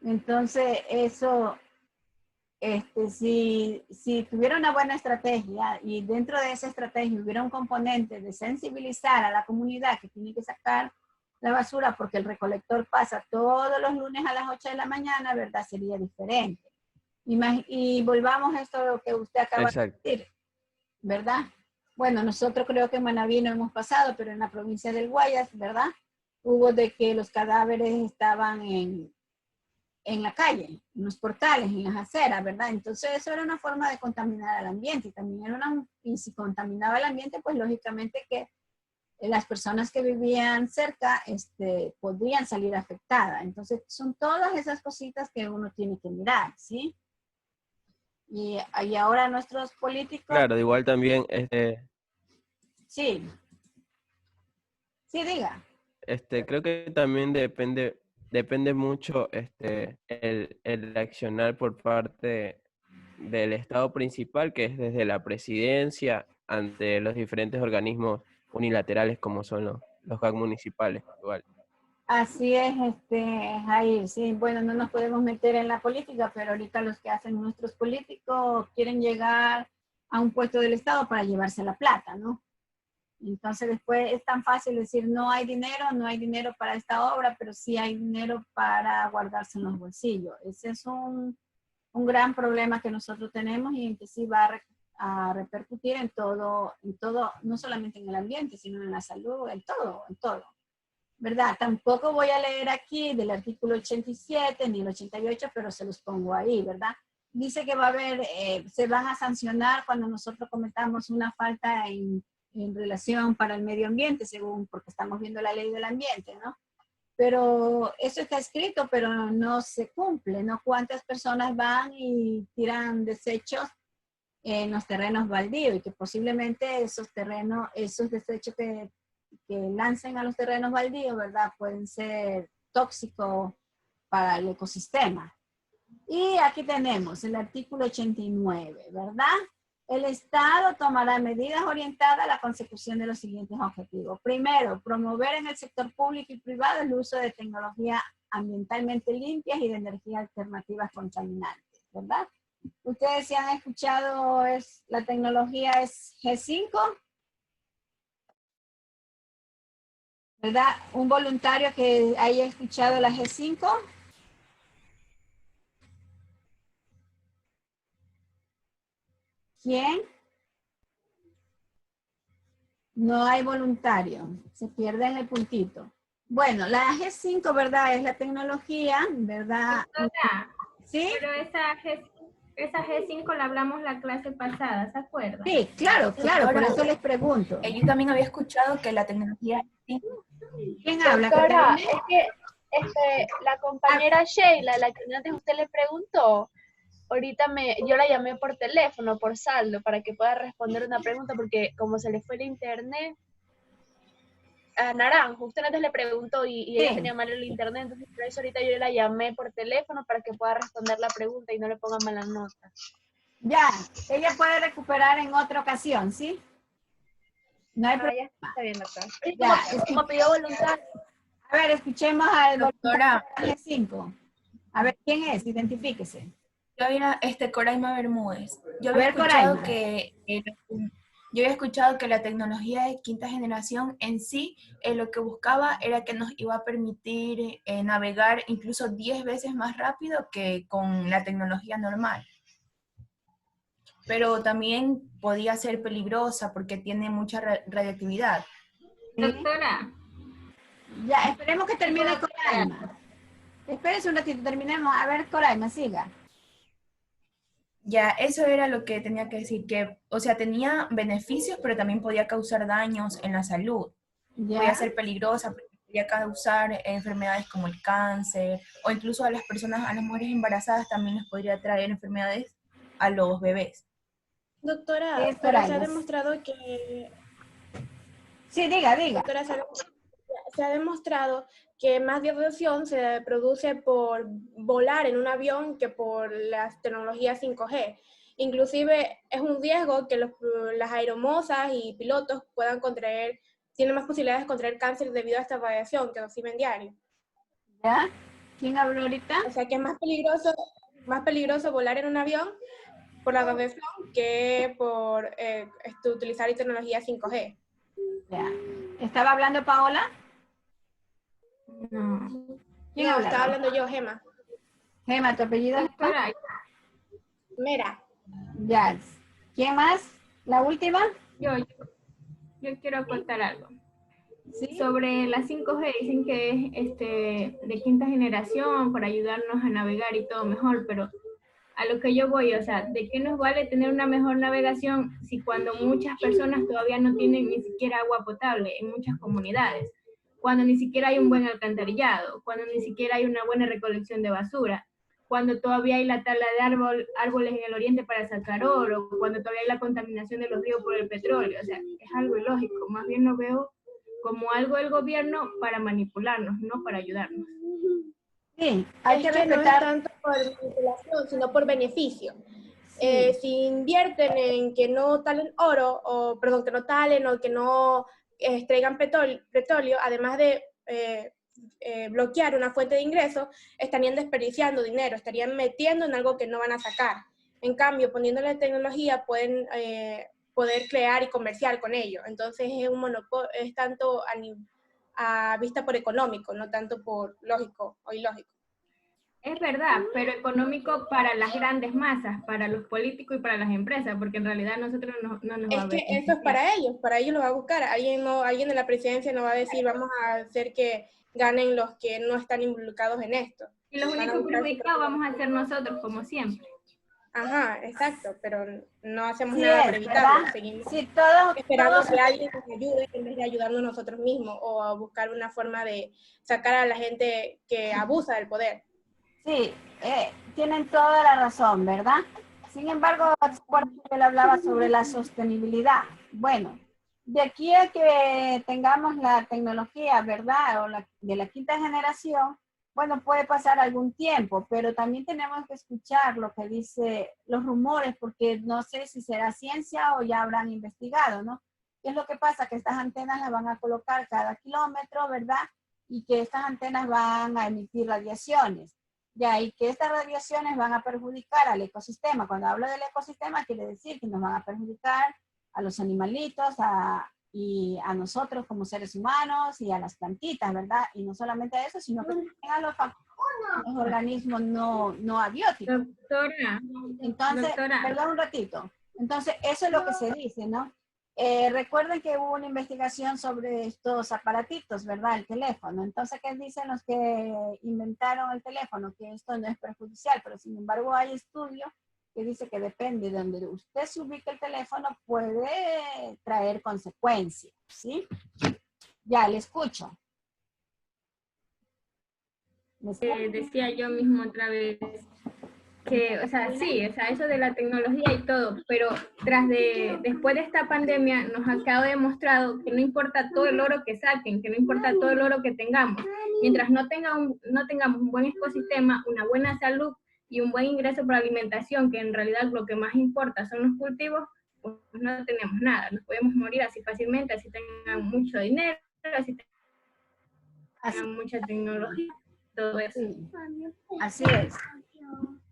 Entonces, eso, si tuviera una buena estrategia y dentro de esa estrategia hubiera un componente de sensibilizar a la comunidad que tiene que sacar la basura porque el recolector pasa todos los lunes a las 8 de la mañana, ¿verdad? Sería diferente. Y volvamos a esto que usted acaba de decir, ¿verdad? Bueno, nosotros creo que en Manabí no hemos pasado, pero en la provincia del Guayas, ¿verdad? Hubo de que los cadáveres estaban en la calle, en los portales, en las aceras, ¿verdad? Entonces eso era una forma de contaminar al ambiente y también y si contaminaba el ambiente, pues lógicamente que las personas que vivían cerca podrían salir afectadas. Entonces son todas esas cositas que uno tiene que mirar, ¿sí? Y ahora nuestros políticos... Claro, de igual también, Sí. Sí, diga. Creo que también depende mucho el accionar por parte del Estado principal, que es desde la presidencia, ante los diferentes organismos unilaterales como son los GAC municipales. Igual. Así es, Jair, sí, bueno, no nos podemos meter en la política, pero ahorita los que hacen nuestros políticos quieren llegar a un puesto del Estado para llevarse la plata, ¿no? Entonces después es tan fácil decir no hay dinero para esta obra, pero sí hay dinero para guardarse en los bolsillos. Ese es un gran problema que nosotros tenemos y que sí va a repercutir en todo, no solamente en el ambiente, sino en la salud, en todo, ¿verdad? Tampoco voy a leer aquí del artículo 87 ni el 88, pero se los pongo ahí, ¿verdad? Dice que va a haber, se van a sancionar cuando nosotros cometamos una falta en relación para el medio ambiente, porque estamos viendo la ley del ambiente, ¿no? Pero eso está escrito, pero no se cumple, ¿no? ¿Cuántas personas van y tiran desechos en los terrenos baldíos y que posiblemente esos desechos que lancen a los terrenos baldíos, ¿verdad? Pueden ser tóxicos para el ecosistema. Y aquí tenemos el artículo 89, ¿verdad? El Estado tomará medidas orientadas a la consecución de los siguientes objetivos. Primero, promover en el sector público y privado el uso de tecnologías ambientalmente limpias y de energías alternativas contaminantes, ¿verdad? Ustedes si han escuchado, la tecnología es G5, ¿verdad? Un voluntario que haya escuchado la G5. ¿Quién? No hay voluntario, se pierde en el puntito. Bueno, la G5, ¿verdad? Es la tecnología, ¿verdad? ¿Sí? Pero esa G5 la hablamos la clase pasada, ¿se acuerdan? Sí, claro, por eso les pregunto. Yo también había escuchado que la tecnología... ¿Quién habla? Doctora, es que la compañera Sheila, la que antes usted le preguntó, ahorita yo la llamé por teléfono, por saldo, para que pueda responder una pregunta, porque como se le fue el internet a Naranjo, usted antes le preguntó y ella tenía mal el internet, entonces por eso ahorita yo la llamé por teléfono para que pueda responder la pregunta y no le ponga mala nota. Ya, ella puede recuperar en otra ocasión, ¿sí? No hay problema. Ya, está bien, doctor. Ya, Como pidió voluntario. a ver, escuchemos al Doctora. voluntario 5. A ver, ¿quién es? Identifíquese. Yo había, Coraima Bermúdez. Yo A había ver, escuchado Coraima. yo había escuchado que la tecnología de quinta generación en sí lo que buscaba era que nos iba a permitir navegar incluso 10 veces más rápido que con la tecnología normal. Pero también podía ser peligrosa porque tiene mucha radioactividad. Doctora. Ya, esperemos que termine Coraima. Espérense un ratito, terminemos. A ver, Coraima, siga. Ya, eso era lo que tenía que decir, que, o sea, tenía beneficios, pero también podía causar daños en la salud. Ya. Podía ser peligrosa, podía causar enfermedades como el cáncer, o incluso a las personas, a las mujeres embarazadas también les podría traer enfermedades a los bebés. Doctora, Sí, pero se ha Coraima. demostrado que... Sí, diga. Doctora, se ha demostrado que más radiación se produce por volar en un avión que por las tecnologías 5G. Inclusive es un riesgo que las aeromosas y pilotos puedan tienen más posibilidades de contraer cáncer debido a esta radiación que reciben diario. ¿Ya? ¿Quién habló ahorita? O sea que es más peligroso volar en un avión por la radiación que por utilizar tecnología 5G. Ya. ¿Estaba hablando Paola? No. ¿Quién No, habla? estaba hablando yo, Gema. Gema, ¿tu apellido? Doctora, Mira. Ya. ¿Quién más? ¿La última? yo quiero aportar algo. ¿Sí? Sobre las 5G dicen que es de quinta generación para ayudarnos a navegar y todo mejor, pero a lo que yo voy, o sea, ¿de qué nos vale tener una mejor navegación si cuando muchas personas todavía no tienen ni siquiera agua potable en muchas comunidades? Cuando ni siquiera hay un buen alcantarillado, cuando ni siquiera hay una buena recolección de basura, cuando todavía hay la tala de árboles en el oriente para sacar oro, cuando todavía hay la contaminación de los ríos por el petróleo, o sea, es algo ilógico, más bien lo veo como algo del gobierno para manipularnos, no para ayudarnos. Sí, hay que respetar. No es tanto por manipulación, sino por beneficio. Sí. Si invierten en que no talen oro, que no talen o que no extraigan petróleo, además de bloquear una fuente de ingresos, estarían desperdiciando dinero, estarían metiendo en algo que no van a sacar. En cambio, poniéndole tecnología, pueden poder crear y comerciar con ello. Entonces es un monopolio, es tanto a vista por económico, no tanto por lógico o ilógico. Es verdad, pero económico para las grandes masas, para los políticos y para las empresas, porque en realidad nosotros no nos va a ver. Es que eso es para ellos lo va a buscar. Alguien de la presidencia no va a decir vamos a hacer que ganen los que no están involucrados en esto. Y los únicos perjudicados vamos a ser nosotros, como siempre. Ajá, exacto, pero no hacemos Sí, nada es, para evitarlo. ¿verdad? Seguimos Sí, todos, esperando todos- que alguien nos ayude en vez de ayudarnos nosotros mismos o a buscar una forma de sacar a la gente que abusa del poder. Sí, tienen toda la razón, ¿verdad? Sin embargo, él hablaba sobre la sostenibilidad. Bueno, de aquí a que tengamos la tecnología, ¿verdad? O de la quinta generación, bueno, puede pasar algún tiempo, pero también tenemos que escuchar lo que dice los rumores, porque no sé si será ciencia o ya habrán investigado, ¿no? ¿Qué es lo que pasa? Que estas antenas las van a colocar cada kilómetro, ¿verdad? Y que estas antenas van a emitir radiaciones. Ya, y que estas radiaciones van a perjudicar al ecosistema. Cuando hablo del ecosistema, quiere decir que nos van a perjudicar a los animalitos y a nosotros como seres humanos y a las plantitas, ¿verdad? Y no solamente a eso, sino que también a los organismos no abióticos. Doctora. Entonces, Doctora. perdón un ratito. Entonces, eso es lo que se dice, ¿no? Recuerden que hubo una investigación sobre estos aparatitos, ¿verdad? El teléfono. Entonces, ¿qué dicen los que inventaron el teléfono? Que esto no es perjudicial, pero sin embargo hay estudios que dice que depende de donde usted se ubique el teléfono, puede traer consecuencias, ¿sí? Ya, le escucho. Decía yo mismo otra vez que, o sea, sí, o sea, eso de la tecnología y todo, pero después de esta pandemia nos ha quedado demostrado que no importa todo el oro que saquen, que no importa todo el oro que tengamos, mientras no tengamos un buen ecosistema, una buena salud, y un buen ingreso por alimentación, que en realidad lo que más importa son los cultivos, pues no tenemos nada. Nos podemos morir así fácilmente, así tengan mucho dinero, así tengan mucha tecnología, todo eso. Sí, así es.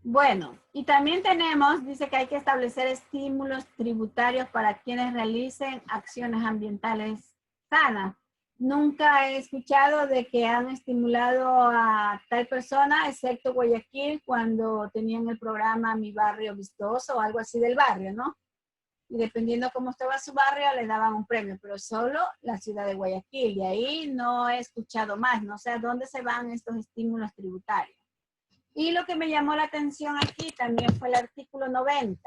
Bueno, y también tenemos, dice que hay que establecer estímulos tributarios para quienes realicen acciones ambientales sanas. Nunca he escuchado de que han estimulado a tal persona, excepto Guayaquil, cuando tenían el programa Mi Barrio Vistoso o algo así del barrio, ¿no? Y dependiendo cómo estaba su barrio, le daban un premio, pero solo la ciudad de Guayaquil. Y ahí no he escuchado más, no sé a dónde se van estos estímulos tributarios. Y lo que me llamó la atención aquí también fue el artículo 90,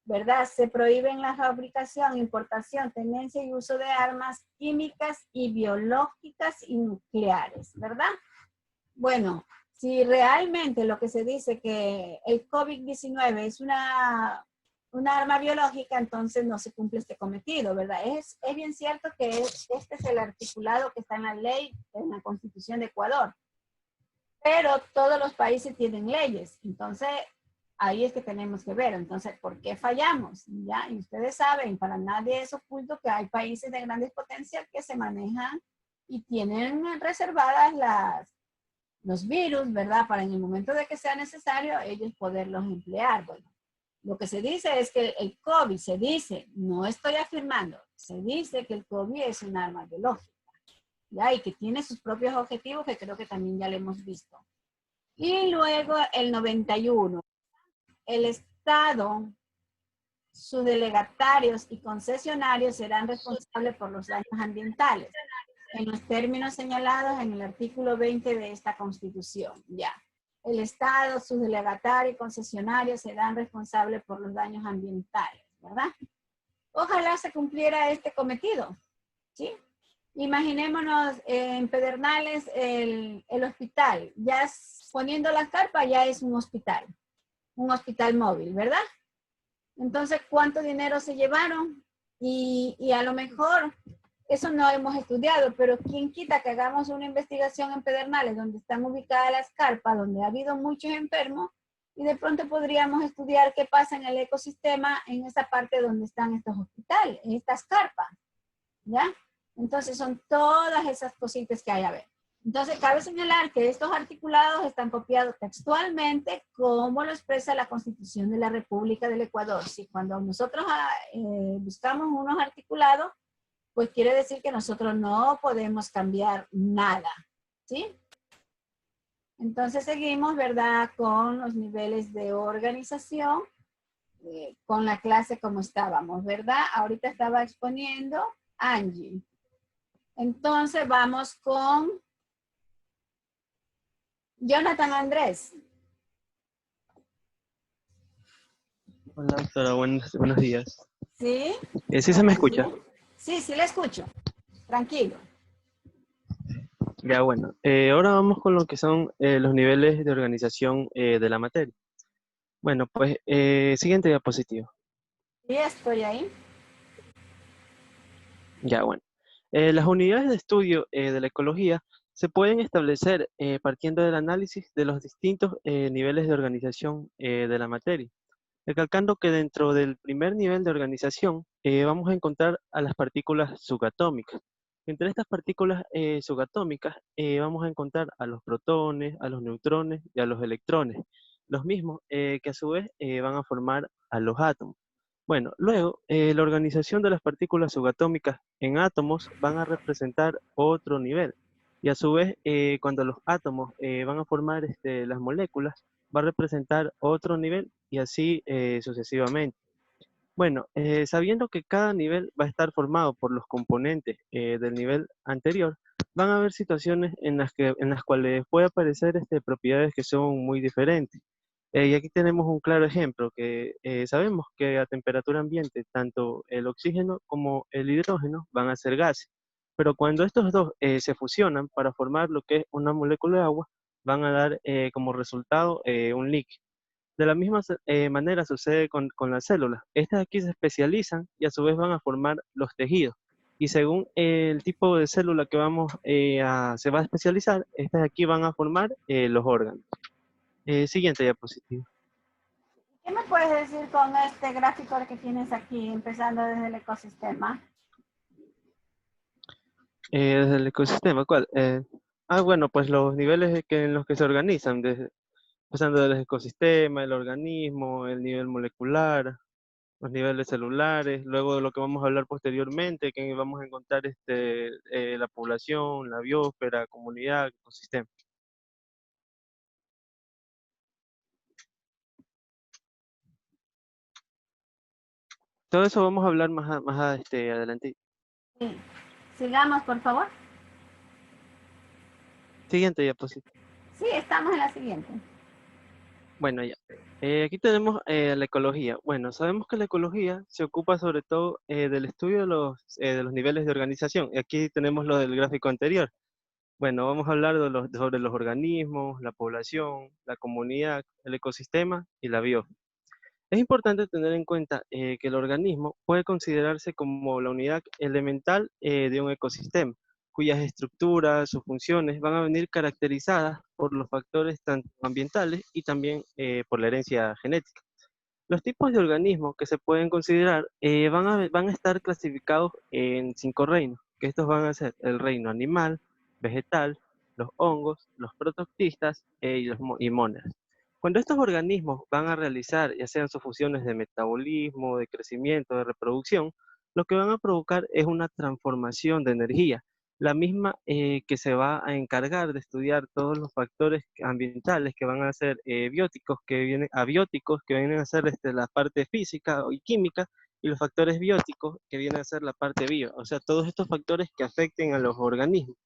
¿verdad? Se prohíben la fabricación, importación, tenencia y uso de armas químicas y biológicas y nucleares, ¿verdad? Bueno, si realmente lo que se dice que el COVID-19 es una arma biológica, entonces no se cumple este cometido, ¿verdad? Es bien cierto que este es el articulado que está en la ley, en la Constitución de Ecuador, pero todos los países tienen leyes, entonces ahí es que tenemos que ver, entonces, ¿por qué fallamos? ¿Ya? Y ustedes saben, para nadie es oculto que hay países de grandes potencias que se manejan y tienen reservadas los virus, ¿verdad? Para en el momento de que sea necesario, ellos poderlos emplear. Bueno, lo que se dice es que el COVID, se dice, no estoy afirmando, se dice que el COVID es un arma biológica, ¿ya? Y que tiene sus propios objetivos, que creo que también ya lo hemos visto. Y luego el 91. El Estado, sus delegatarios y concesionarios serán responsables por los daños ambientales, en los términos señalados en el artículo 20 de esta Constitución. Ya. El Estado, sus delegatarios y concesionarios serán responsables por los daños ambientales, ¿verdad? Ojalá se cumpliera este cometido, ¿sí? Imaginémonos en Pedernales el hospital, ya poniendo las carpas ya es un hospital móvil, ¿verdad? Entonces, ¿cuánto dinero se llevaron? Y a lo mejor, eso no hemos estudiado, pero ¿quién quita que hagamos una investigación en Pedernales, donde están ubicadas las carpas, donde ha habido muchos enfermos, y de pronto podríamos estudiar qué pasa en el ecosistema en esa parte donde están estos hospitales, en estas carpas, ¿ya? Entonces, son todas esas cositas que hay a ver. Entonces, cabe señalar que estos articulados están copiados textualmente como lo expresa la Constitución de la República del Ecuador. Si cuando nosotros buscamos unos articulados, pues quiere decir que nosotros no podemos cambiar nada, ¿sí? Entonces seguimos, ¿verdad? Con los niveles de organización, con la clase como estábamos, ¿verdad? Ahorita estaba exponiendo Angie. Entonces vamos con Jonathan Andrés. Hola, doctora, buenos días. ¿Sí? ¿Sí se me escucha? Sí, sí le escucho. Tranquilo. Ya, bueno. Ahora vamos con lo que son los niveles de organización de la materia. Bueno, pues, siguiente diapositiva. Sí, estoy ahí. Ya, bueno. Las unidades de estudio de la ecología se pueden establecer partiendo del análisis de los distintos niveles de organización de la materia. Recalcando que dentro del primer nivel de organización vamos a encontrar a las partículas subatómicas. Entre estas partículas subatómicas vamos a encontrar a los protones, a los neutrones y a los electrones. Los mismos que a su vez van a formar a los átomos. Bueno, luego la organización de las partículas subatómicas en átomos van a representar otro nivel. Y a su vez, cuando los átomos van a formar las moléculas, va a representar otro nivel y así sucesivamente. Bueno, sabiendo que cada nivel va a estar formado por los componentes del nivel anterior, van a haber situaciones en las cuales puede aparecer propiedades que son muy diferentes. Y aquí tenemos un claro ejemplo, que sabemos que a temperatura ambiente tanto el oxígeno como el hidrógeno van a ser gases, pero cuando estos dos se fusionan para formar lo que es una molécula de agua, van a dar como resultado un líquido. De la misma manera sucede con las células. Estas aquí se especializan y a su vez van a formar los tejidos. Y según el tipo de célula que se va a especializar, estas aquí van a formar los órganos. Siguiente diapositiva. ¿Qué me puedes decir con este gráfico que tienes aquí, empezando desde el ecosistema? Desde el ecosistema, ¿cuál? Bueno, pues los niveles en los que se organizan, empezando del ecosistema, el organismo, el nivel molecular, los niveles celulares, luego de lo que vamos a hablar posteriormente, que vamos a encontrar la población, la biosfera, comunidad, ecosistema. Todo eso vamos a hablar más adelante. Sí. Sigamos, por favor. Siguiente diapositiva. Sí, estamos en la siguiente. Bueno, ya. Aquí tenemos la ecología. Bueno, sabemos que la ecología se ocupa sobre todo del estudio de los niveles de organización. Y aquí tenemos lo del gráfico anterior. Bueno, vamos a hablar sobre los organismos, la población, la comunidad, el ecosistema y la biosfera. Es importante tener en cuenta que el organismo puede considerarse como la unidad elemental de un ecosistema, cuyas estructuras o funciones van a venir caracterizadas por los factores tanto ambientales y también por la herencia genética. Los tipos de organismos que se pueden considerar van a estar clasificados en 5 reinos, que estos van a ser el reino animal, vegetal, los hongos, los prototistas y mónadas. Cuando estos organismos van a realizar, ya sean sus funciones de metabolismo, de crecimiento, de reproducción, lo que van a provocar es una transformación de energía, la misma que se va a encargar de estudiar todos los factores ambientales que van a ser abióticos, que vienen a ser la parte física y química, y los factores bióticos, que vienen a ser la parte bio, o sea, todos estos factores que afecten a los organismos.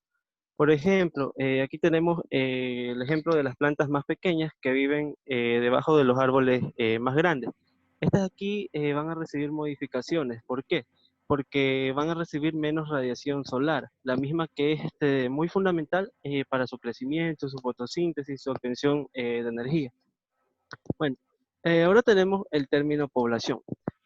Por ejemplo, aquí tenemos el ejemplo de las plantas más pequeñas que viven debajo de los árboles más grandes. Estas aquí van a recibir modificaciones. ¿Por qué? Porque van a recibir menos radiación solar, la misma que es muy fundamental para su crecimiento, su fotosíntesis, su obtención de energía. Bueno, ahora tenemos el término población.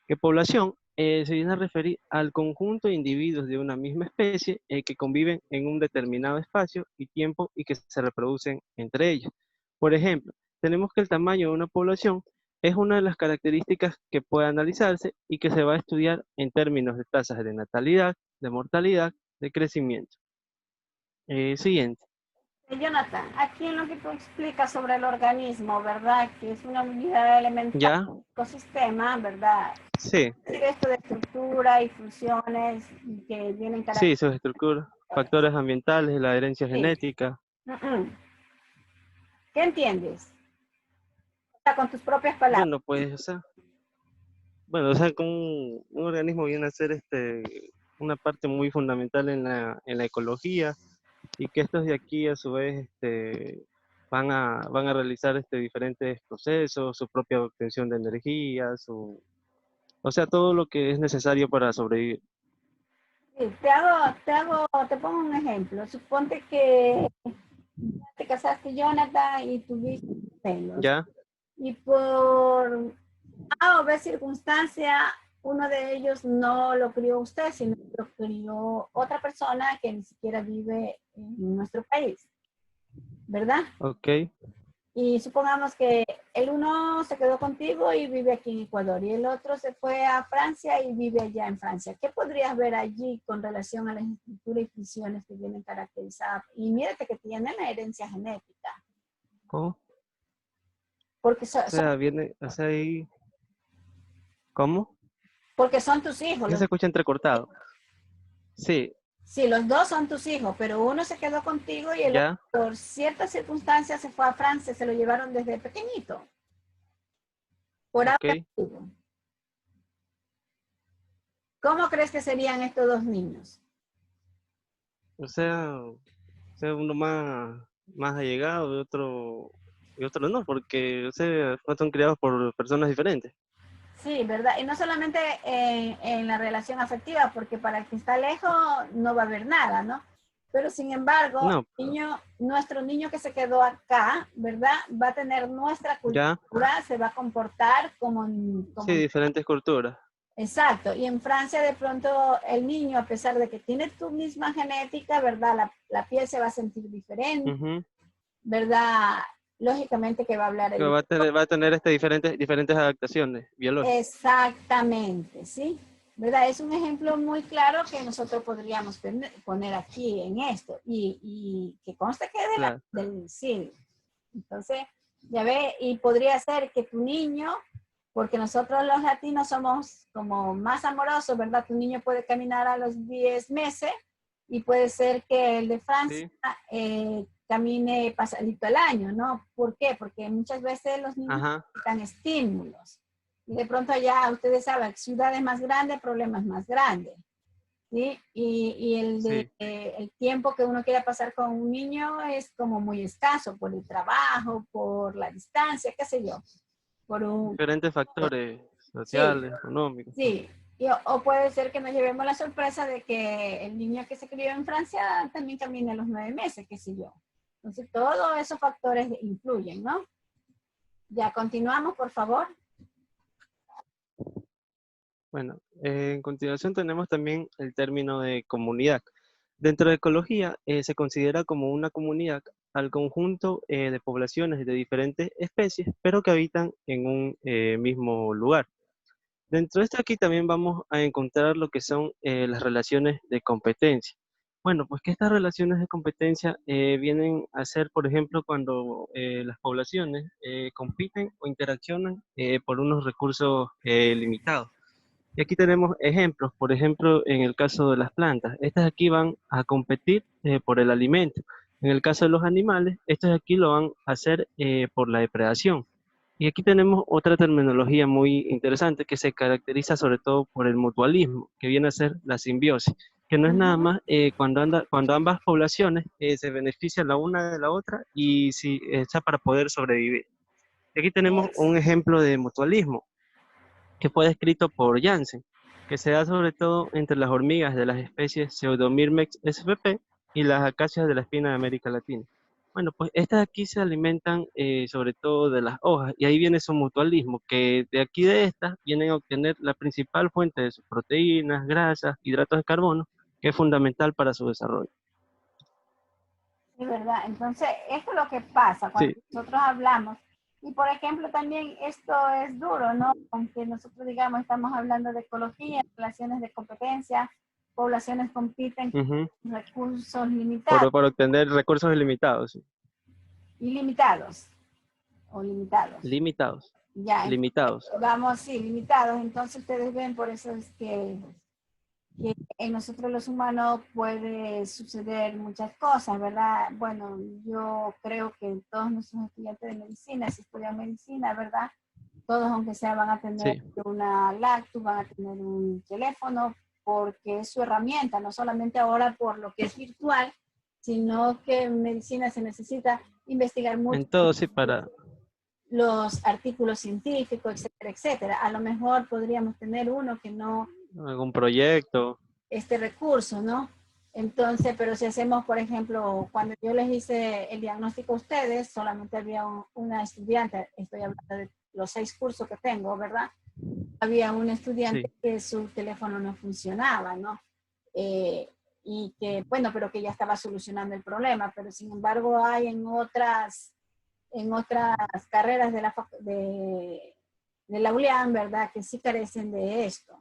Que población se viene a referir al conjunto de individuos de una misma especie que conviven en un determinado espacio y tiempo y que se reproducen entre ellos. Por ejemplo, tenemos que el tamaño de una población es una de las características que puede analizarse y que se va a estudiar en términos de tasas de natalidad, de mortalidad, de crecimiento. Siguiente. Jonathan, aquí en lo que tú explicas sobre el organismo, ¿verdad? Que es una unidad elemental del ecosistema, ¿verdad? Sí. Esto de estructura y funciones que vienen Sí, sus estructuras, factores ambientales, la herencia genética. ¿Qué entiendes? O sea, con tus propias palabras. Bueno, pues, o sea, como un organismo viene a ser una parte muy fundamental en la ecología, y que estos de aquí a su vez van a realizar diferentes procesos, su propia obtención de energía, o sea, todo lo que es necesario para sobrevivir. Sí, te pongo un ejemplo. Suponte que te casaste, Jonathan, y tuviste pelos. ¿Ya? Y por A o B circunstancia, uno de ellos no lo crió usted, sino que lo crió otra persona que ni siquiera vive en nuestro país, ¿verdad? Ok. Y supongamos que el uno se quedó contigo y vive aquí en Ecuador, y el otro se fue a Francia y vive allá en Francia. ¿Qué podrías ver allí con relación a las estructuras y funciones que vienen caracterizadas? Y mírate que tienen la herencia genética. ¿Cómo? Porque ahí... ¿Cómo? Porque son tus hijos. ¿Qué se escucha entrecortado? Sí. Sí, los dos son tus hijos, pero uno se quedó contigo y el otro, por ciertas circunstancias, se fue a Francia, se lo llevaron desde pequeñito. Por ahora. ¿Cómo crees que serían estos dos niños? O sea uno más allegado y otro no, porque son criados por personas diferentes. Sí, ¿verdad? Y no solamente en la relación afectiva, porque para el que está lejos no va a haber nada, ¿no? Pero sin embargo, nuestro niño que se quedó acá, ¿verdad? Va a tener nuestra cultura, se va a comportar como sí, diferentes culturas. Exacto. Y en Francia de pronto el niño, a pesar de que tiene tu misma genética, ¿verdad? La piel se va a sentir diferente, ¿verdad? lógicamente que va a hablar Que el... va a tener diferentes adaptaciones biológicas. Exactamente, ¿sí? ¿Verdad? Es un ejemplo muy claro que nosotros podríamos poner aquí en esto y que consta que es de Claro. del sí. Entonces, ya ve, y podría ser que tu niño, porque nosotros los latinos somos como más amorosos, ¿verdad? Tu niño puede caminar a los 10 meses y puede ser que el de Francia camine pasadito el año, ¿no? ¿Por qué? Porque muchas veces los niños necesitan estímulos. Y de pronto ya ustedes saben, ciudades más grandes, problemas más grandes. ¿Sí? Y el tiempo que uno quiera pasar con un niño es como muy escaso por el trabajo, por la distancia, qué sé yo. Por un... Diferentes factores sociales, económicos. Sí, o puede ser que nos llevemos la sorpresa de que el niño que se crió en Francia también camine a los 9 meses, qué sé yo. Entonces, todos esos factores influyen, ¿no? Ya, continuamos, por favor. Bueno, en continuación tenemos también el término de comunidad. Dentro de ecología se considera como una comunidad al conjunto de poblaciones de diferentes especies, pero que habitan en un mismo lugar. Dentro de esto aquí también vamos a encontrar lo que son las relaciones de competencia. Bueno, pues que estas relaciones de competencia vienen a ser, por ejemplo, cuando las poblaciones compiten o interaccionan por unos recursos limitados. Y aquí tenemos ejemplos, por ejemplo, en el caso de las plantas, estas aquí van a competir por el alimento. En el caso de los animales, estos aquí lo van a hacer por la depredación. Y aquí tenemos otra terminología muy interesante que se caracteriza sobre todo por el mutualismo, que viene a ser la simbiosis, que no es nada más cuando ambas poblaciones se benefician la una de la otra y si está para poder sobrevivir. Y aquí tenemos un ejemplo de mutualismo que fue descrito por Jansen, que se da sobre todo entre las hormigas de las especies Pseudomyrmex spp y las acacias de la espina de América Latina. Bueno, pues estas aquí se alimentan sobre todo de las hojas y ahí viene su mutualismo, que de aquí de estas vienen a obtener la principal fuente de sus proteínas, grasas, hidratos de carbono, que es fundamental para su desarrollo. Sí, ¿verdad? Entonces, esto es lo que pasa cuando nosotros hablamos. Y, por ejemplo, también esto es duro, ¿no? Aunque nosotros, digamos, estamos hablando de ecología, relaciones de competencia, poblaciones compiten con recursos limitados. Por obtener recursos ilimitados. Sí. Ilimitados. O limitados. Limitados. Ya. Limitados. Vamos, sí, limitados. Entonces, ustedes ven, por eso es que en nosotros los humanos puede suceder muchas cosas, ¿verdad? Bueno, yo creo que todos nuestros estudiantes de medicina, si estudian medicina, ¿verdad? Todos, aunque sea, van a tener una laptop, van a tener un teléfono, porque es su herramienta, no solamente ahora por lo que es virtual, sino que en medicina se necesita investigar mucho. En todo, sí, para... los artículos científicos, etcétera, etcétera. A lo mejor podríamos tener uno que no... algún proyecto. Este recurso, ¿no? Entonces, pero si hacemos, por ejemplo, cuando yo les hice el diagnóstico a ustedes, solamente había una estudiante, estoy hablando de los 6 cursos que tengo, ¿verdad? Había un estudiante que su teléfono no funcionaba, ¿no? Y que, bueno, pero que ya estaba solucionando el problema, pero sin embargo hay en otras carreras de la ULIAN, ¿verdad? Que sí carecen de esto.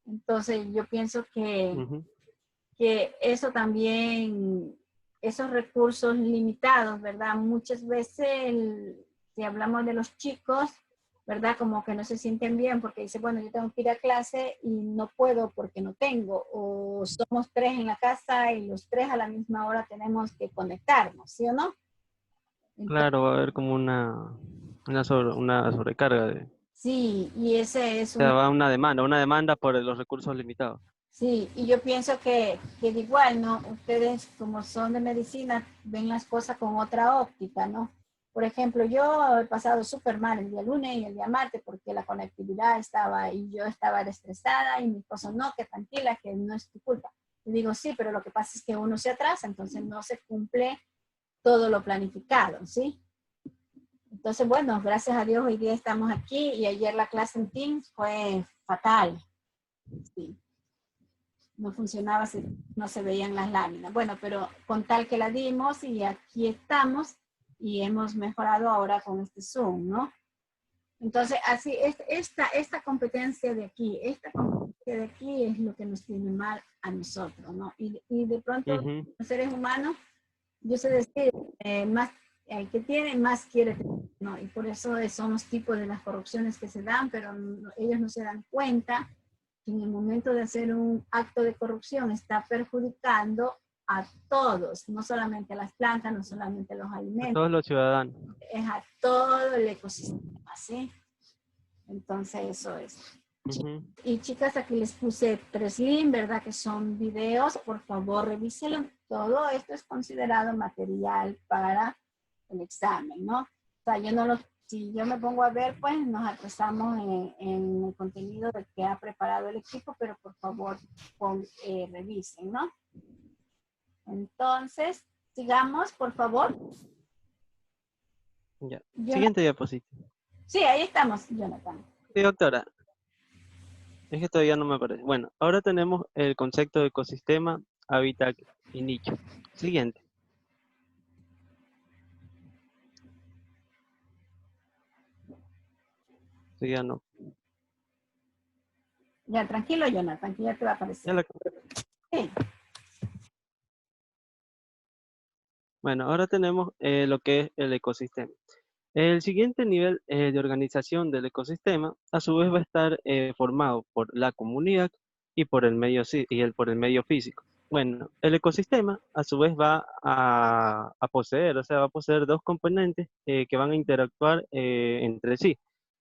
Entonces yo pienso que eso también, esos recursos limitados, ¿verdad? Muchas veces, si hablamos de los chicos, ¿verdad? Como que no se sienten bien porque dicen, bueno, yo tengo que ir a clase y no puedo porque no tengo. O somos 3 en la casa y los 3 a la misma hora tenemos que conectarnos, ¿sí o no? Entonces, claro, va a haber como una sobrecarga de... Sí, y ese es O sea, va una demanda por los recursos limitados. Sí, y yo pienso que de igual, ¿no? Ustedes, como son de medicina, ven las cosas con otra óptica, ¿no? Por ejemplo, yo he pasado súper mal el día lunes y el día martes porque la conectividad estaba y yo estaba estresada y mi esposo, no, que tranquila, que no es tu culpa. Y digo, sí, pero lo que pasa es que uno se atrasa, entonces no se cumple todo lo planificado, ¿sí? Entonces, bueno, gracias a Dios hoy día estamos aquí y ayer la clase en Teams fue fatal. Sí. No funcionaba, no se veían las láminas. Bueno, pero con tal que la dimos y aquí estamos y hemos mejorado ahora con este Zoom, ¿no? Entonces, así, esta competencia de aquí, es lo que nos tiene mal a nosotros, ¿no? Y de pronto, los seres humanos, yo sé decir, más, el que tiene, más quiere tener, ¿no? Y por eso son los tipos de las corrupciones que se dan, pero ellos no se dan cuenta que en el momento de hacer un acto de corrupción está perjudicando a todos, no solamente a las plantas, no solamente a los alimentos. A todos los ciudadanos. Es a todo el ecosistema, ¿sí? Entonces eso es. Y chicas, aquí les puse 3 links, ¿verdad? Que son videos, por favor revísenlo. Todo esto es considerado material para el examen, ¿no? O sea, si yo me pongo a ver, pues nos atrasamos en el contenido de que ha preparado el equipo, pero por favor revisen, ¿no? Entonces, sigamos, por favor. Ya. Siguiente diapositiva. Sí, ahí estamos, Jonathan. Sí, doctora. Es que todavía no me aparece. Bueno, ahora tenemos el concepto de ecosistema, hábitat y nicho. Siguiente. Sí, ya no. Ya, tranquilo, Jonathan, que ya te va a aparecer. Sí. Bueno, ahora tenemos lo que es el ecosistema. El siguiente nivel de organización del ecosistema, a su vez, va a estar formado por la comunidad y por el medio, por el medio físico. Bueno, el ecosistema, a su vez, va a poseer, o sea, va a poseer 2 componentes que van a interactuar entre sí.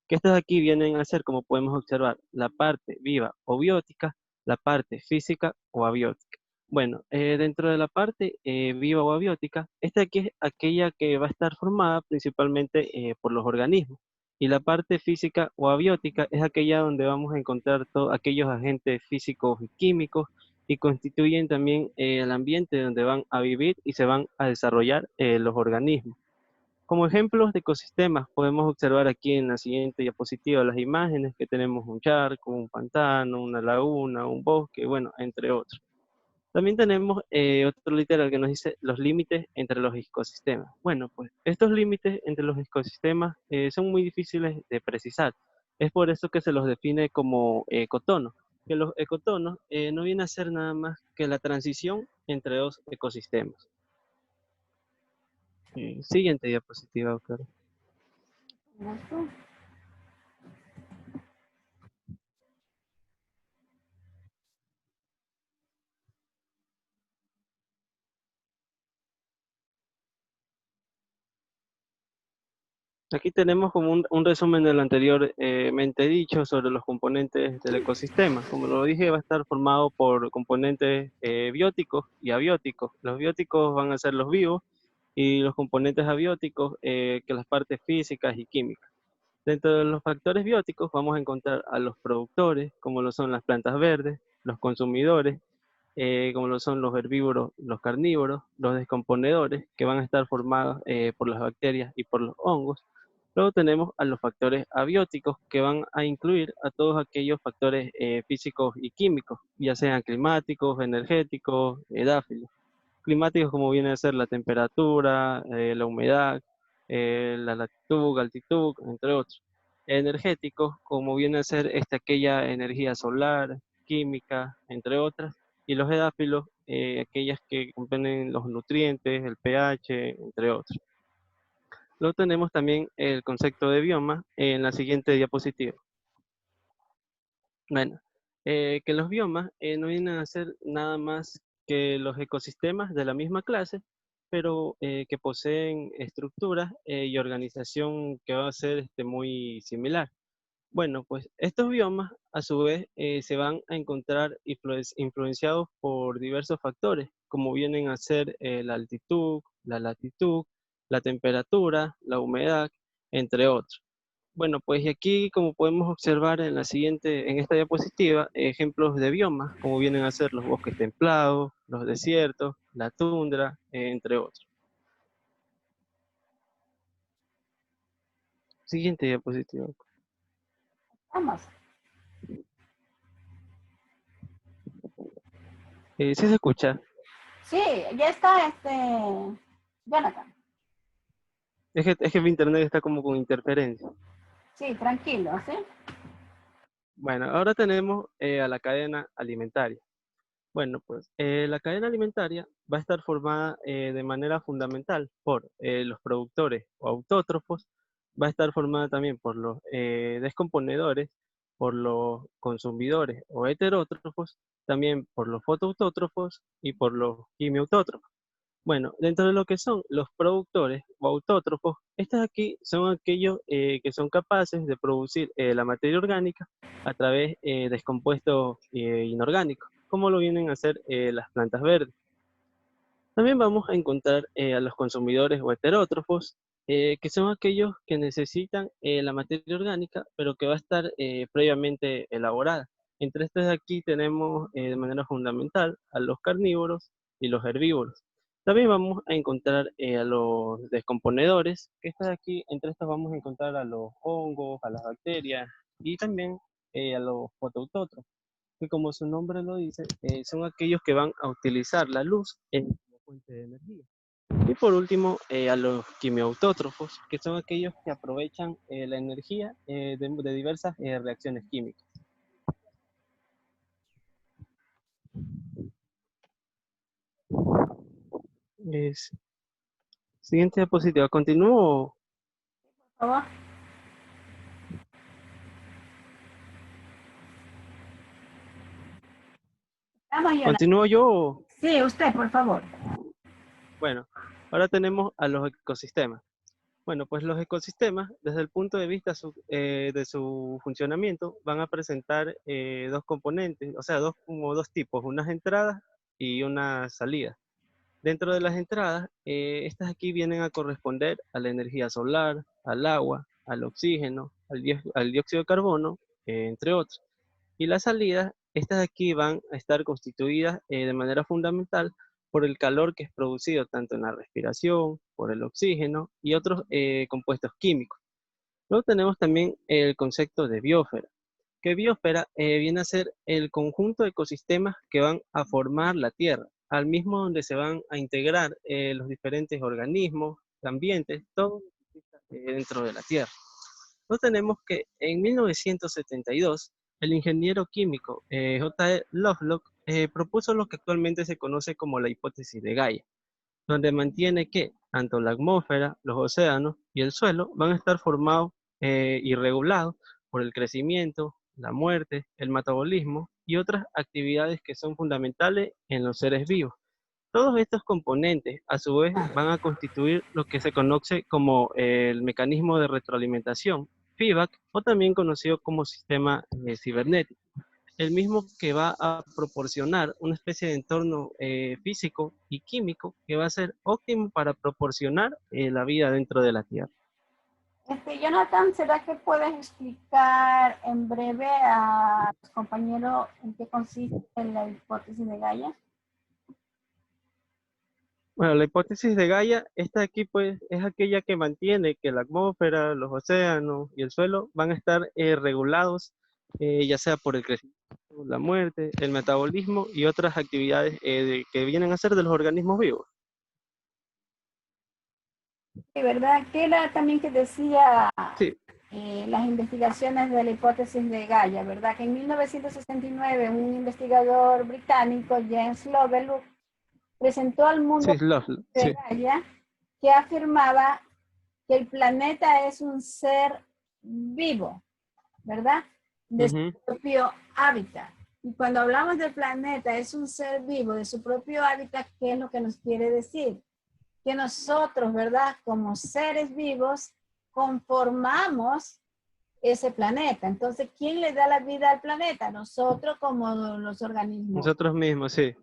Que estos de aquí vienen a ser, como podemos observar, la parte viva o biótica, la parte física o abiótica. Bueno, dentro de la parte viva o abiótica, esta aquí es aquella que va a estar formada principalmente por los organismos. Y la parte física o abiótica es aquella donde vamos a encontrar todos aquellos agentes físicos y químicos y constituyen también el ambiente donde van a vivir y se van a desarrollar los organismos. Como ejemplos de ecosistemas, podemos observar aquí en la siguiente diapositiva las imágenes que tenemos un charco, un pantano, una laguna, un bosque, bueno, entre otros. También tenemos otro literal que nos dice los límites entre los ecosistemas. Bueno, pues estos límites entre los ecosistemas son muy difíciles de precisar. Es por eso que se los define como ecotonos. Que los ecotonos no vienen a ser nada más que la transición entre 2 ecosistemas. Siguiente diapositiva, doctora. Aquí tenemos como un resumen de lo anteriormente dicho sobre los componentes del ecosistema. Como lo dije, va a estar formado por componentes bióticos y abióticos. Los bióticos van a ser los vivos y los componentes abióticos, que las partes físicas y químicas. Dentro de los factores bióticos vamos a encontrar a los productores, como lo son las plantas verdes, los consumidores, como lo son los herbívoros, los carnívoros, los descomponedores, que van a estar formados por las bacterias y por los hongos. Luego tenemos a los factores abióticos, que van a incluir a todos aquellos factores físicos y químicos, ya sean climáticos, energéticos, edáfilos. Climáticos como viene a ser la temperatura, la humedad, la latitud, altitud, entre otros. Energéticos como viene a ser aquella energía solar, química, entre otras. Y los edáfilos, aquellas que componen los nutrientes, el pH, entre otros. Luego tenemos también el concepto de bioma en la siguiente diapositiva. Bueno, que los biomas no vienen a ser nada más que los ecosistemas de la misma clase, pero que poseen estructuras y organización que va a ser muy similar. Bueno, pues estos biomas a su vez se van a encontrar influenciados por diversos factores, como vienen a ser la altitud, la latitud, la temperatura, la humedad, entre otros. Bueno, pues aquí, como podemos observar en esta diapositiva, ejemplos de biomas, como vienen a ser los bosques templados, los desiertos, la tundra, entre otros. Siguiente diapositiva. Vamos. ¿Sí se escucha? Sí, ya está Jonathan. Es que mi internet está como con interferencia. Sí, tranquilo, ¿sí? Bueno, ahora tenemos a la cadena alimentaria. Bueno, pues la cadena alimentaria va a estar formada de manera fundamental por los productores o autótrofos, va a estar formada también por los descomponedores, por los consumidores o heterótrofos, también por los fotoautótrofos y por los quimiautótrofos. Bueno, dentro de lo que son los productores o autótrofos, estos aquí son aquellos que son capaces de producir la materia orgánica a través de descompuestos inorgánicos, como lo vienen a hacer las plantas verdes. También vamos a encontrar a los consumidores o heterótrofos, que son aquellos que necesitan la materia orgánica, pero que va a estar previamente elaborada. Entre estos de aquí tenemos de manera fundamental a los carnívoros y los herbívoros. También vamos a encontrar a los descomponedores, que estos de aquí, entre estos vamos a encontrar a los hongos, a las bacterias y también a los fotoautótrofos, que como su nombre lo dice, son aquellos que van a utilizar la luz como fuente de energía. Y por último, a los quimiautótrofos, que son aquellos que aprovechan la energía de diversas reacciones químicas. Siguiente diapositiva. ¿Continúo? Por favor. ¿Continúo yo? Sí, usted, por favor. Bueno, ahora tenemos a los ecosistemas. Bueno, pues los ecosistemas, desde el punto de vista de su funcionamiento, van a presentar dos componentes, o sea, como dos tipos, unas entradas y unas salidas. Dentro de las entradas, estas aquí vienen a corresponder a la energía solar, al agua, al oxígeno, al dióxido de carbono, entre otros. Y las salidas, estas de aquí van a estar constituidas de manera fundamental por el calor que es producido tanto en la respiración, por el oxígeno y otros compuestos químicos. Luego tenemos también el concepto de biosfera, que biosfera viene a ser el conjunto de ecosistemas que van a formar la Tierra, al mismo donde se van a integrar los diferentes organismos, ambientes, todo dentro de la Tierra. Luego tenemos que en 1972, el ingeniero químico J.E. Lovelock propuso lo que actualmente se conoce como la hipótesis de Gaia, donde mantiene que tanto la atmósfera, los océanos y el suelo van a estar formados y regulados por el crecimiento, la muerte, el metabolismo y otras actividades que son fundamentales en los seres vivos. Todos estos componentes, a su vez, van a constituir lo que se conoce como el mecanismo de retroalimentación, feedback, o también conocido como sistema cibernético. El mismo que va a proporcionar una especie de entorno físico y químico que va a ser óptimo para proporcionar la vida dentro de la Tierra. Jonathan, ¿será que puedes explicar en breve a los compañeros en qué consiste la hipótesis de Gaia? Bueno, la hipótesis de Gaia, esta de aquí pues es aquella que mantiene que la atmósfera, los océanos y el suelo van a estar regulados, ya sea por el crecimiento, la muerte, el metabolismo y otras actividades que vienen a ser de los organismos vivos. Sí, ¿verdad? Que era también que decía sí. Las investigaciones de la hipótesis de Gaia, ¿verdad? Que en 1969 un investigador británico, James Lovelock, presentó al mundo de Gaia que afirmaba que el planeta es un ser vivo, ¿verdad? De su propio hábitat. Y cuando hablamos del planeta, es un ser vivo de su propio hábitat, ¿qué es lo que nos quiere decir? Que nosotros, ¿verdad? Como seres vivos, conformamos ese planeta. Entonces, ¿quién le da la vida al planeta? Nosotros como los organismos. Nosotros mismos, sí.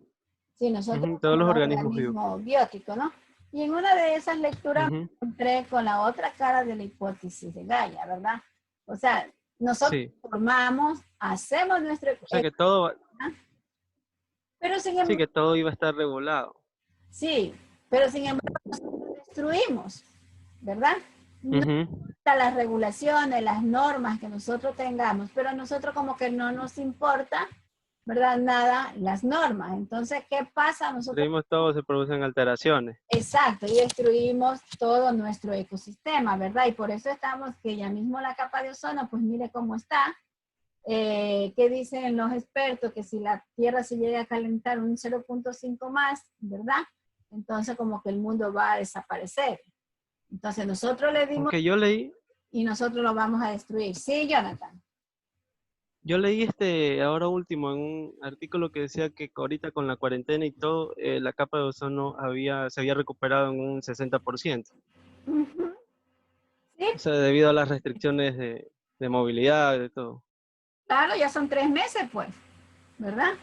Sí, nosotros todos los organismos vivos. Biótico, ¿no? Y en una de esas lecturas me encontré con la otra cara de la hipótesis de Gaia, ¿verdad? O sea, nosotros formamos, hacemos nuestro... O sea, que todo... Pero sin embargo, sí, que todo iba a estar regulado. Sí, pero sin embargo nosotros destruimos, ¿verdad? No importa las regulaciones, las normas que nosotros tengamos, pero a nosotros como que no nos importa, ¿verdad? Nada las normas. Entonces, ¿qué pasa? Nosotros Destruimos todo, se producen alteraciones. exacto, y destruimos todo nuestro ecosistema, ¿verdad? Y por eso estamos que ya mismo la capa de ozono, pues mire cómo está. ¿Qué dicen los expertos? Que si la Tierra se llega a calentar un 0.5 más, ¿verdad? Entonces como que el mundo va a desaparecer. Entonces nosotros le dimos Aunque yo leí y nosotros lo vamos a destruir. Sí, Jonathan. ahora último en un artículo que decía que ahorita con la cuarentena y todo, la capa de ozono se había recuperado en un 60%. Ujú. Sí, O sea, debido a las restricciones de movilidad, de todo. claro, ya son 3 meses, pues, ¿verdad?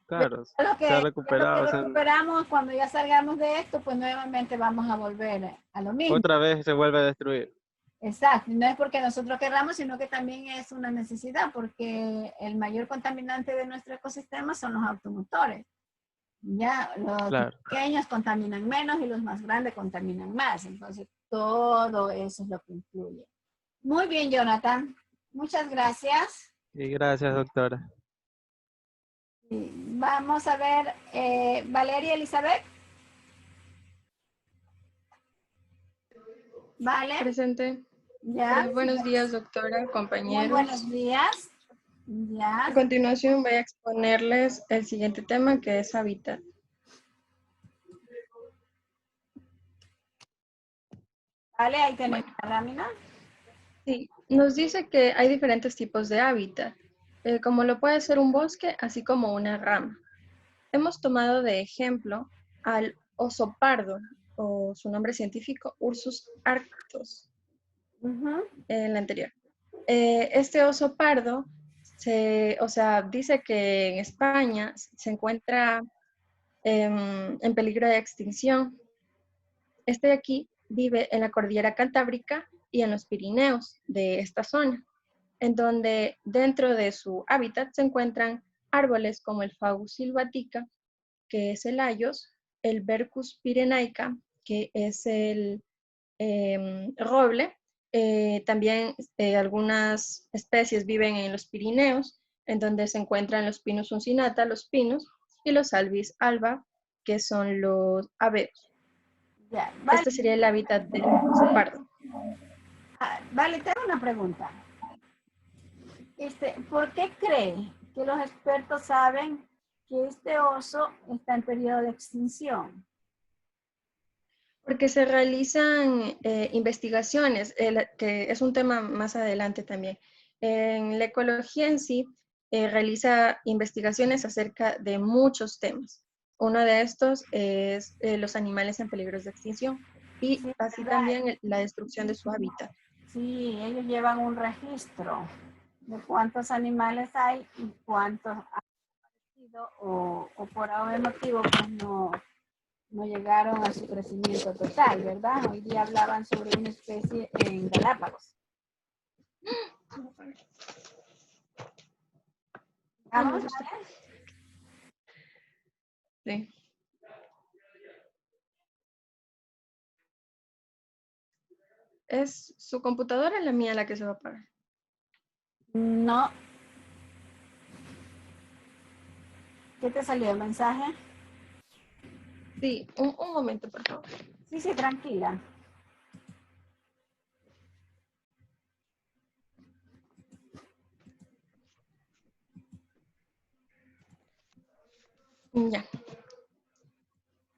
Claro, Lo se ha que, recuperado. lo O que sea, recuperamos cuando ya salgamos de esto, pues nuevamente vamos a volver a lo mismo. otra vez se vuelve a destruir. Exacto, no es porque nosotros querramos, sino que también es una necesidad, porque el mayor contaminante de nuestro ecosistema son los automotores. Ya los Claro. pequeños contaminan menos y los más grandes contaminan más. Entonces, todo eso es lo que influye. Muy bien, Jonathan. Muchas gracias. Y gracias, doctora. Y vamos a ver, Valeria Elizabeth. Vale. Presente. Ya. Buenos días, doctora, Muy compañeros. buenos días. Ya. A continuación voy a exponerles el siguiente tema, que es hábitat. Vale, ahí tenemos la lámina. Sí, nos dice que hay diferentes tipos de hábitat, como lo puede ser un bosque, así como una rama. Hemos tomado de ejemplo al oso pardo, o su nombre científico, Ursus arctos, en la anterior. Este oso pardo, dice que en España se encuentra en peligro de extinción. Este de aquí vive en la cordillera Cantábrica y en los Pirineos de esta zona, en donde dentro de su hábitat se encuentran árboles como el Fagus sylvatica, que es el hayos, el Bercus pyrenaica, que es el roble. También algunas especies viven en los Pirineos, en donde se encuentran los Pinus uncinata, los pinos, y los Albis alba, que son los abetos. Ya, vale. Este sería el hábitat del oso pardo. Vale, tengo una pregunta. ¿Por qué cree que los expertos saben que este oso está en periodo de extinción? Porque se realizan investigaciones, que es un tema más adelante también. En la ecología en sí, realiza investigaciones acerca de muchos temas. Uno de estos es los animales en peligro de extinción y Sí, así ¿verdad? también la destrucción de su hábitat. Sí, ellos llevan un registro de cuántos animales hay y cuántos han aparecido o por algún motivo pues no llegaron a su crecimiento total, ¿verdad? Hoy día hablaban sobre una especie en Galápagos. ¿Vamos? Sí. ¿Es su computadora o la mía la que se va a apagar? No. ¿Qué te salió el mensaje? Sí, un momento, por favor. Sí, tranquila. Ya.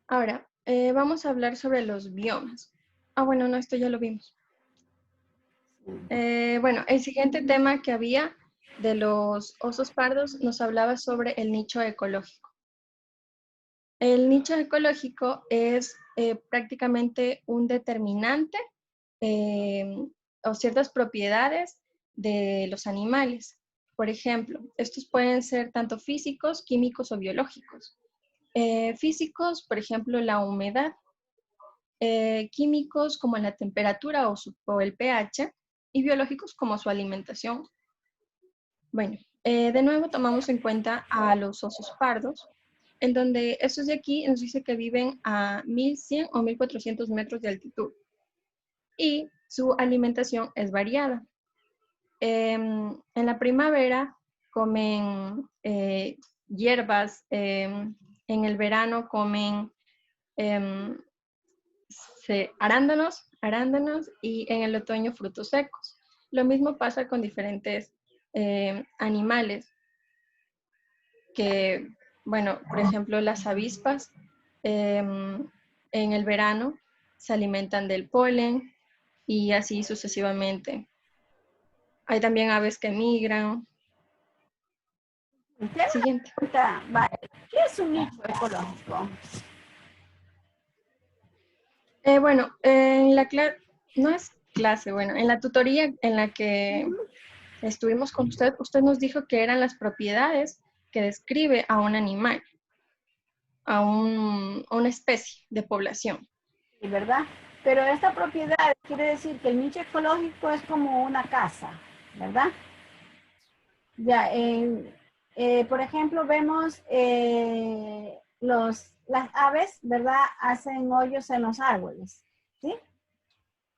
Ahora, vamos a hablar sobre los biomas. Bueno, no, esto ya lo vimos. Bueno, el siguiente tema que había de los osos pardos nos hablaba sobre el nicho ecológico. El nicho ecológico es prácticamente un determinante o ciertas propiedades de los animales. Por ejemplo, estos pueden ser tanto físicos, químicos o biológicos. Físicos, por ejemplo, la humedad. Químicos como la temperatura o el pH. Y biológicos como su alimentación. Bueno, de nuevo tomamos en cuenta a los osos pardos, en donde estos de aquí nos dice que viven a 1100 o 1400 metros de altitud. Y su alimentación es variada. En la primavera comen hierbas, en el verano comen arándanos y en el otoño frutos secos. Lo mismo pasa con diferentes animales que, bueno, por ejemplo, las avispas en el verano se alimentan del polen y así sucesivamente. Hay también aves que migran. Siguiente. ¿Qué es un nicho ecológico? Bueno, en la clase, no es clase, bueno, en la tutoría en la que estuvimos con usted, usted nos dijo que eran las propiedades que describe a un animal, a una especie de población. Sí, ¿verdad? Pero esta propiedad quiere decir que el nicho ecológico es como una casa, ¿verdad? Ya, por ejemplo, vemos las aves, ¿verdad? Hacen hoyos en los árboles, ¿sí?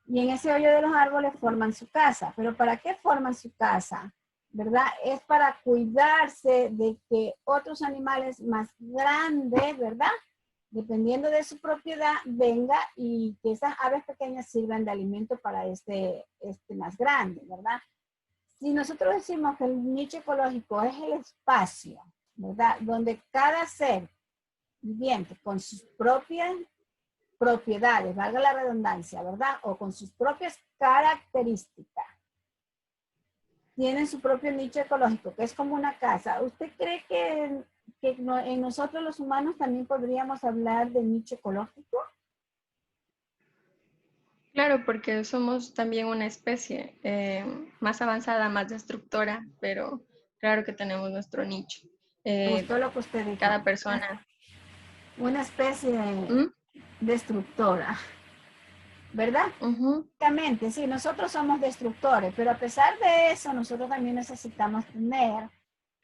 Y en ese hoyo de los árboles forman su casa. ¿Pero para qué forman su casa? ¿Verdad? Es para cuidarse de que otros animales más grandes, ¿verdad? Dependiendo de su propiedad, venga y que esas aves pequeñas sirvan de alimento para este más grande, ¿verdad? Si nosotros decimos que el nicho ecológico es el espacio, ¿verdad? Donde cada ser viviente con sus propias propiedades, valga la redundancia, ¿verdad? O con sus propias características, tienen su propio nicho ecológico, que es como una casa. ¿Usted cree que en nosotros los humanos también podríamos hablar de nicho ecológico? Claro, porque somos también una especie más avanzada, más destructora, pero claro que tenemos nuestro nicho. Me gustó lo que usted dijo. Cada persona. Una especie destructora, ¿verdad? Exactamente, sí, nosotros somos destructores, pero a pesar de eso, nosotros también necesitamos tener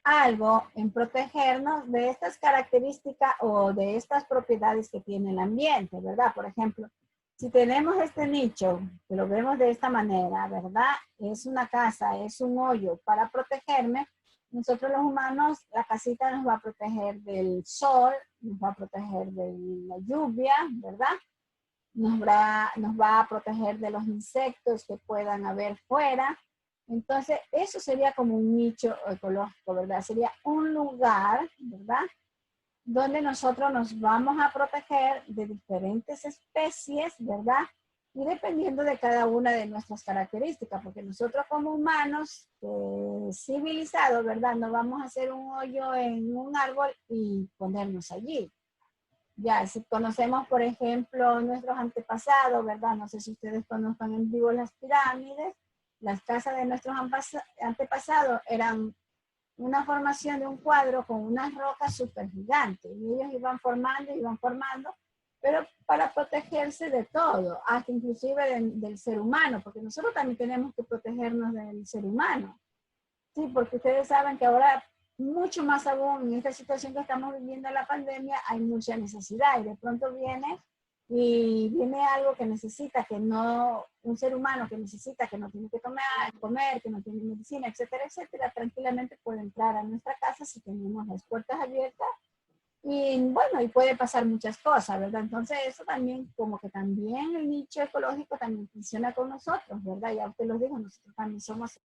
algo en protegernos de estas características o de estas propiedades que tiene el ambiente, ¿verdad? Por ejemplo, si tenemos este nicho, que lo vemos de esta manera, ¿verdad? Es una casa, es un hoyo para protegerme. Nosotros los humanos, la casita nos va a proteger del sol, nos va a proteger de la lluvia, ¿verdad? Nos va a proteger de los insectos que puedan haber fuera. Entonces, eso sería como un nicho ecológico, ¿verdad? Sería un lugar, ¿verdad? Donde nosotros nos vamos a proteger de diferentes especies, ¿verdad? Y dependiendo de cada una de nuestras características, porque nosotros como humanos civilizados, ¿verdad? No vamos a hacer un hoyo en un árbol y ponernos allí. Ya, si conocemos, por ejemplo, nuestros antepasados, ¿verdad? No sé si ustedes conozcan en vivo las pirámides. Las casas de nuestros antepasados eran una formación de un cuadro con unas rocas súper gigantes. Y ellos iban formando, pero para protegerse de todo, hasta inclusive del ser humano, porque nosotros también tenemos que protegernos del ser humano. Sí, porque ustedes saben que ahora, mucho más aún en esta situación que estamos viviendo en la pandemia, hay mucha necesidad y de pronto viene algo que necesita, que no, un ser humano que necesita, que no tiene que comer, que no tiene medicina, etcétera, etcétera, tranquilamente puede entrar a nuestra casa si tenemos las puertas abiertas y bueno, y puede pasar muchas cosas, ¿verdad? Entonces eso también, como que también el nicho ecológico también funciona con nosotros, ¿verdad? Ya usted lo dijo, nosotros también somos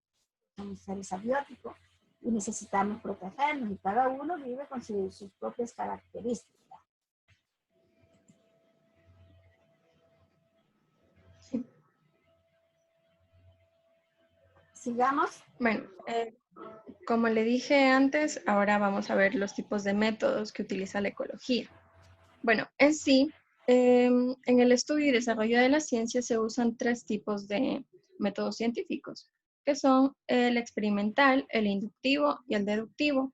seres abióticos y necesitamos protegernos y cada uno vive con sus propias características. Sí. Sigamos. Bueno, como le dije antes, ahora vamos a ver los tipos de métodos que utiliza la ecología. Bueno, en sí, en el estudio y desarrollo de la ciencia se usan 3 tipos de métodos científicos, que son el experimental, el inductivo y el deductivo.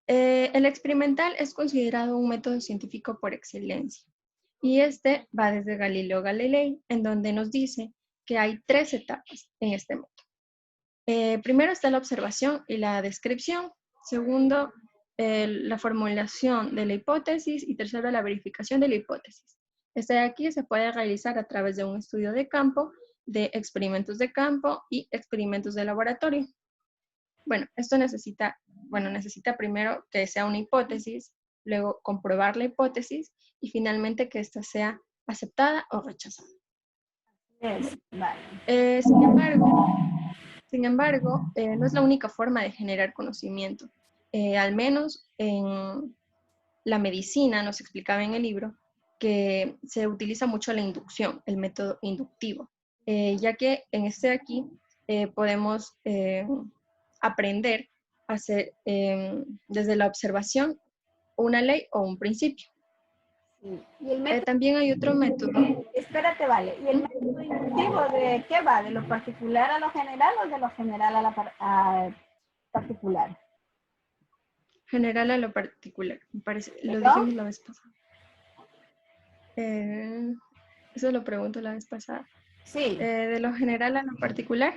El experimental es considerado un método científico por excelencia y este va desde Galileo Galilei, en donde nos dice que hay 3 etapas en este método. Primero está la observación y la descripción. Segundo, la formulación de la hipótesis. Y tercero, la verificación de la hipótesis. Este de aquí se puede realizar a través de un estudio de campo, de experimentos de campo y experimentos de laboratorio. Bueno, esto necesita bueno, necesita primero que sea una hipótesis, luego comprobar la hipótesis y finalmente que ésta sea aceptada o rechazada. Sin embargo, no es la única forma de generar conocimiento. Al menos en la medicina, nos explicaba en el libro, que se utiliza mucho la inducción, el método inductivo, ya que en este de aquí podemos aprender a hacer desde la observación una ley o un principio. Sí. ¿Y el método, también hay otro método. Espérate, vale. ¿Y el método inductivo de qué va? ¿De lo particular a lo general o de lo general a la particular? General a lo particular, me parece. Lo ¿Perdón? dijimos la vez pasada. Eso lo pregunto la vez pasada. Sí. De lo general a lo particular.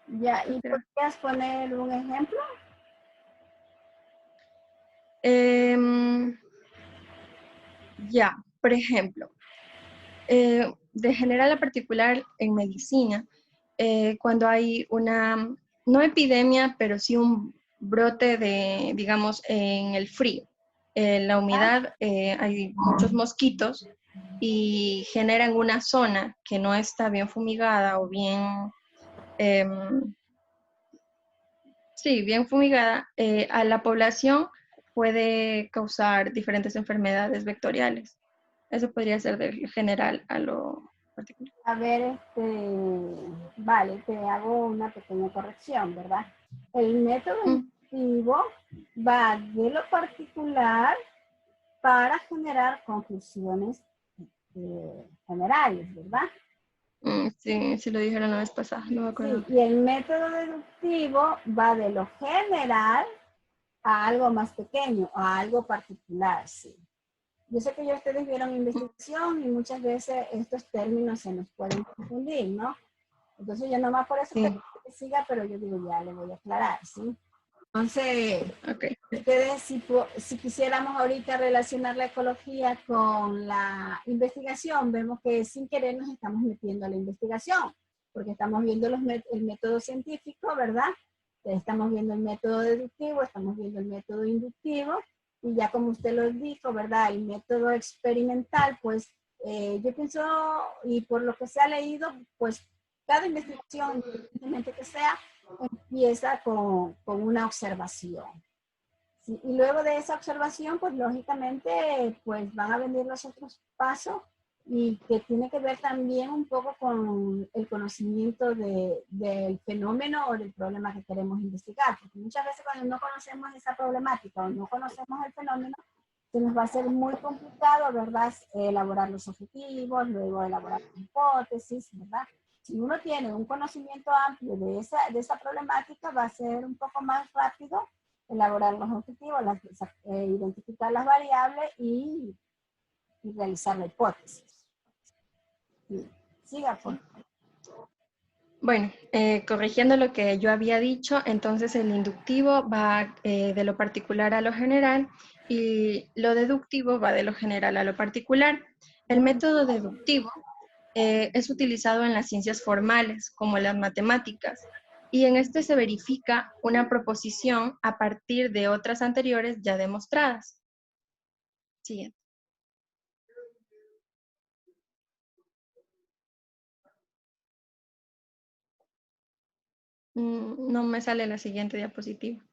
Ya, ¿y podrías poner un ejemplo? Ya, por ejemplo, de general a particular en medicina, cuando hay una, no epidemia, pero sí un brote de, digamos, en el frío. La humedad, hay muchos mosquitos y generan una zona que no está bien fumigada o bien, sí, bien fumigada, a la población puede causar diferentes enfermedades vectoriales. Eso podría ser del general a lo particular. A ver, vale, te hago una pequeña corrección, ¿verdad? El método inductivo va de lo particular para generar conclusiones generales, ¿verdad? Sí, sí lo dijeron la vez pasada, no me acuerdo. Sí, y el método deductivo va de lo general a algo más pequeño, a algo particular, sí. Yo sé que ya ustedes vieron investigación y muchas veces estos términos se nos pueden confundir, ¿no? Entonces yo nomás por eso que siga, pero yo digo ya le voy a aclarar, ¿sí? Entonces, ustedes si quisiéramos ahorita relacionar la ecología con la investigación, vemos que sin querer nos estamos metiendo a la investigación, porque estamos viendo el método científico, ¿verdad? Estamos viendo el método deductivo, estamos viendo el método inductivo, y ya como usted lo dijo, ¿verdad? El método experimental, pues yo pienso, y por lo que se ha leído, pues cada investigación, independientemente que sea, empieza con una observación. ¿Sí? Y luego de esa observación, pues lógicamente, pues van a venir los otros pasos y que tiene que ver también un poco con el conocimiento del fenómeno o del problema que queremos investigar. Porque muchas veces cuando no conocemos esa problemática o no conocemos el fenómeno, se nos va a ser muy complicado, ¿verdad? Elaborar los objetivos, luego elaborar las hipótesis, ¿verdad? Si uno tiene un conocimiento amplio de esa problemática, va a ser un poco más rápido elaborar los objetivos, identificar las variables y realizar la hipótesis. Sí. Siga, por favor. Bueno, corrigiendo lo que yo había dicho, entonces el inductivo va de lo particular a lo general y lo deductivo va de lo general a lo particular. El método deductivo es utilizado en las ciencias formales, como las matemáticas, y en este se verifica una proposición a partir de otras anteriores ya demostradas. Siguiente. No me sale la siguiente diapositiva.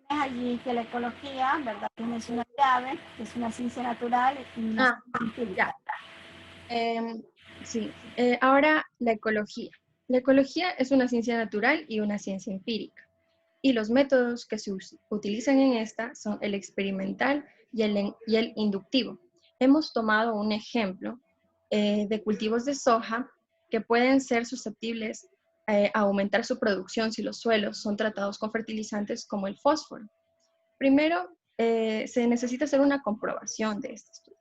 Es allí que la ecología, ¿verdad? Es una llave, es una ciencia natural y una ciencia empírica. Sí, ahora la ecología. La ecología es una ciencia natural y una ciencia empírica. Y los métodos que se utilizan en esta son el experimental y el inductivo. Hemos tomado un ejemplo de cultivos de soja que pueden ser susceptibles a aumentar su producción si los suelos son tratados con fertilizantes como el fósforo. Primero, se necesita hacer una comprobación de este estudio.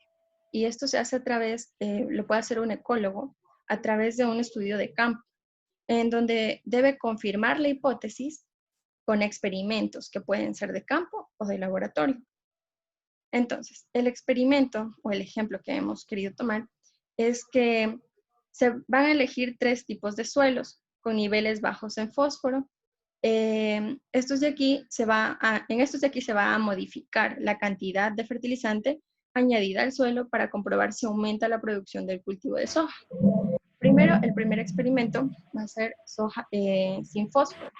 Y esto se hace a través, lo puede hacer un ecólogo, a través de un estudio de campo, en donde debe confirmar la hipótesis con experimentos que pueden ser de campo o de laboratorio. Entonces, el experimento o el ejemplo que hemos querido tomar es que se van a elegir 3 tipos de suelos con niveles bajos en fósforo, en estos de aquí se va a modificar la cantidad de fertilizante añadida al suelo para comprobar si aumenta la producción del cultivo de soja. Primero, el primer experimento va a ser soja sin fósforo.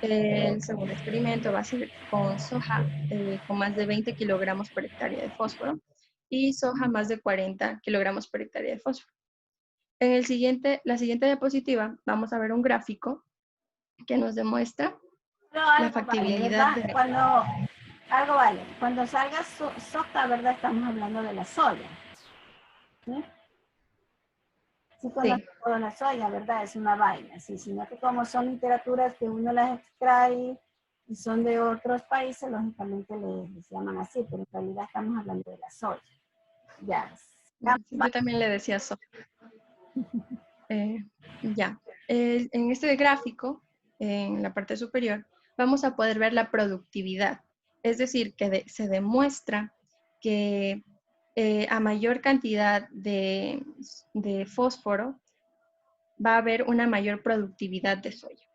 El segundo experimento va a ser con soja con más de 20 kilogramos por hectárea de fósforo y soja más de 40 kilogramos por hectárea de fósforo. En la siguiente diapositiva vamos a ver un gráfico que nos demuestra la factibilidad ¿verdad? Cuando salga soja, ¿verdad? Estamos hablando de la soya. ¿Sí? Sí conozco toda la soya, ¿verdad? Es una vaina, sí, sino que como son literaturas que uno las extrae y son de otros países, lógicamente les llaman así, pero en realidad estamos hablando de la soya. Ya. Yo también le decía soja. En este gráfico, en la parte superior, vamos a poder ver la productividad. Es decir, que se demuestra que a mayor cantidad de fósforo va a haber una mayor productividad de soya.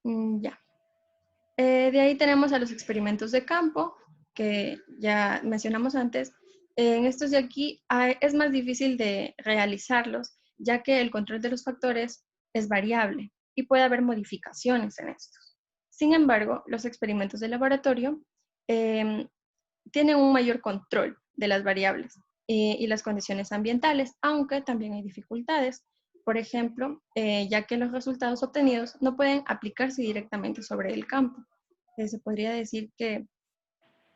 De ahí tenemos a los experimentos de campo, que ya mencionamos antes. En estos de aquí es más difícil de realizarlos, ya que el control de los factores es variable y puede haber modificaciones en estos. Sin embargo, los experimentos de laboratorio tienen un mayor control de las variables y las condiciones ambientales, aunque también hay dificultades. Por ejemplo, ya que los resultados obtenidos no pueden aplicarse directamente sobre el campo. Se podría decir que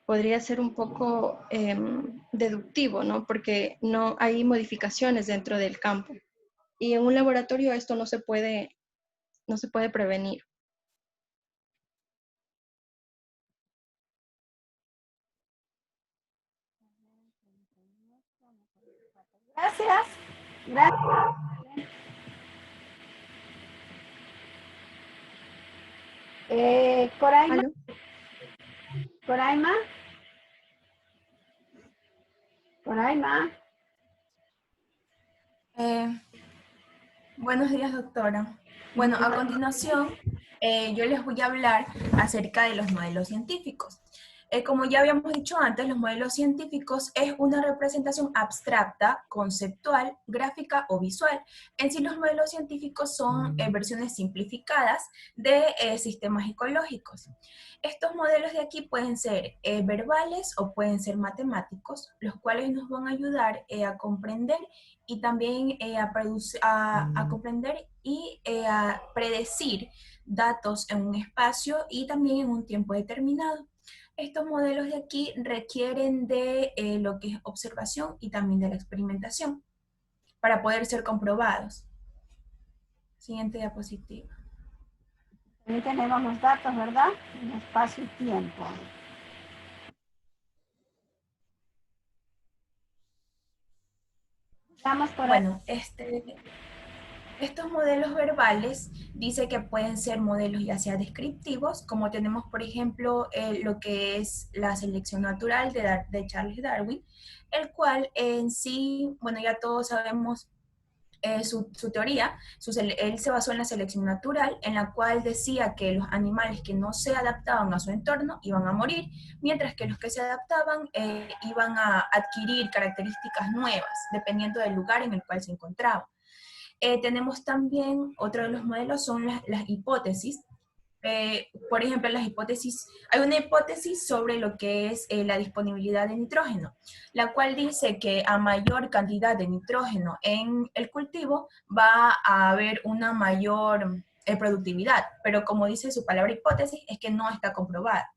podría ser un poco deductivo, ¿no? Porque no hay modificaciones dentro del campo. Y en un laboratorio esto no se puede prevenir. Gracias. Gracias. Coraima. ¿Aló? Coraima. Coraima. Buenos días, doctora. Bueno, a continuación, yo les voy a hablar acerca de los modelos científicos. Como ya habíamos dicho antes, los modelos científicos es una representación abstracta, conceptual, gráfica o visual. En sí, los modelos científicos son versiones simplificadas de sistemas ecológicos. Estos modelos de aquí pueden ser verbales o pueden ser matemáticos, los cuales nos van a ayudar a comprender y también a comprender y a predecir datos en un espacio y también en un tiempo determinado. Estos modelos de aquí requieren de lo que es observación y también de la experimentación para poder ser comprobados. Siguiente diapositiva. Ahí tenemos los datos, ¿verdad? En espacio y tiempo. Vamos por bueno, estos modelos verbales dice que pueden ser modelos ya sea descriptivos, como tenemos por ejemplo lo que es la selección natural de Charles Darwin, el cual en sí, bueno, ya todos sabemos su teoría. Él se basó en la selección natural, en la cual decía que los animales que no se adaptaban a su entorno iban a morir, mientras que los que se adaptaban iban a adquirir características nuevas, dependiendo del lugar en el cual se encontraban. Tenemos también, otro de los modelos son las hipótesis. Por ejemplo, hay una hipótesis sobre lo que es la disponibilidad de nitrógeno, la cual dice que a mayor cantidad de nitrógeno en el cultivo va a haber una mayor productividad, pero como dice su palabra hipótesis, es que no está comprobada.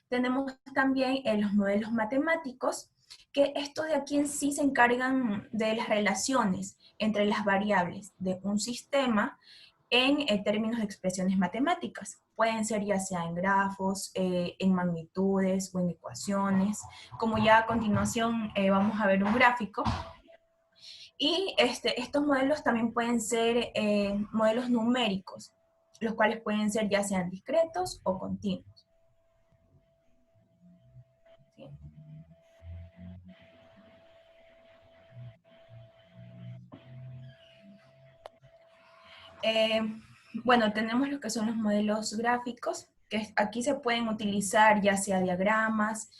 Tenemos también los modelos matemáticos, que estos de aquí en sí se encargan de las relaciones entre las variables de un sistema en términos de expresiones matemáticas. Pueden ser ya sea en grafos, en magnitudes o en ecuaciones. Como ya a continuación vamos a ver un gráfico. Y estos modelos también pueden ser modelos numéricos, los cuales pueden ser ya sean discretos o continuos. ¿Sí? Bueno, tenemos lo que son los modelos gráficos, que aquí se pueden utilizar ya sea diagramas,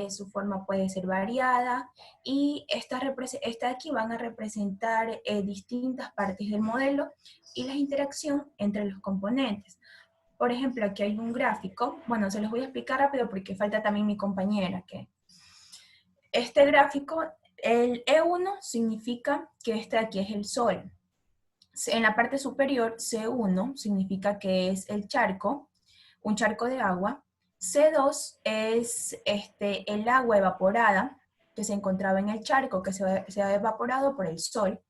su forma puede ser variada, y estas de aquí van a representar distintas partes del modelo y la interacción entre los componentes. Por ejemplo, aquí hay un gráfico, bueno, se los voy a explicar rápido porque falta también mi compañera. Este gráfico, el E1 significa que este de aquí es el Sol. En la parte superior, C1 significa que es el charco, un charco de agua. C2 es el agua evaporada que se encontraba en el charco, que se ha evaporado por el sol.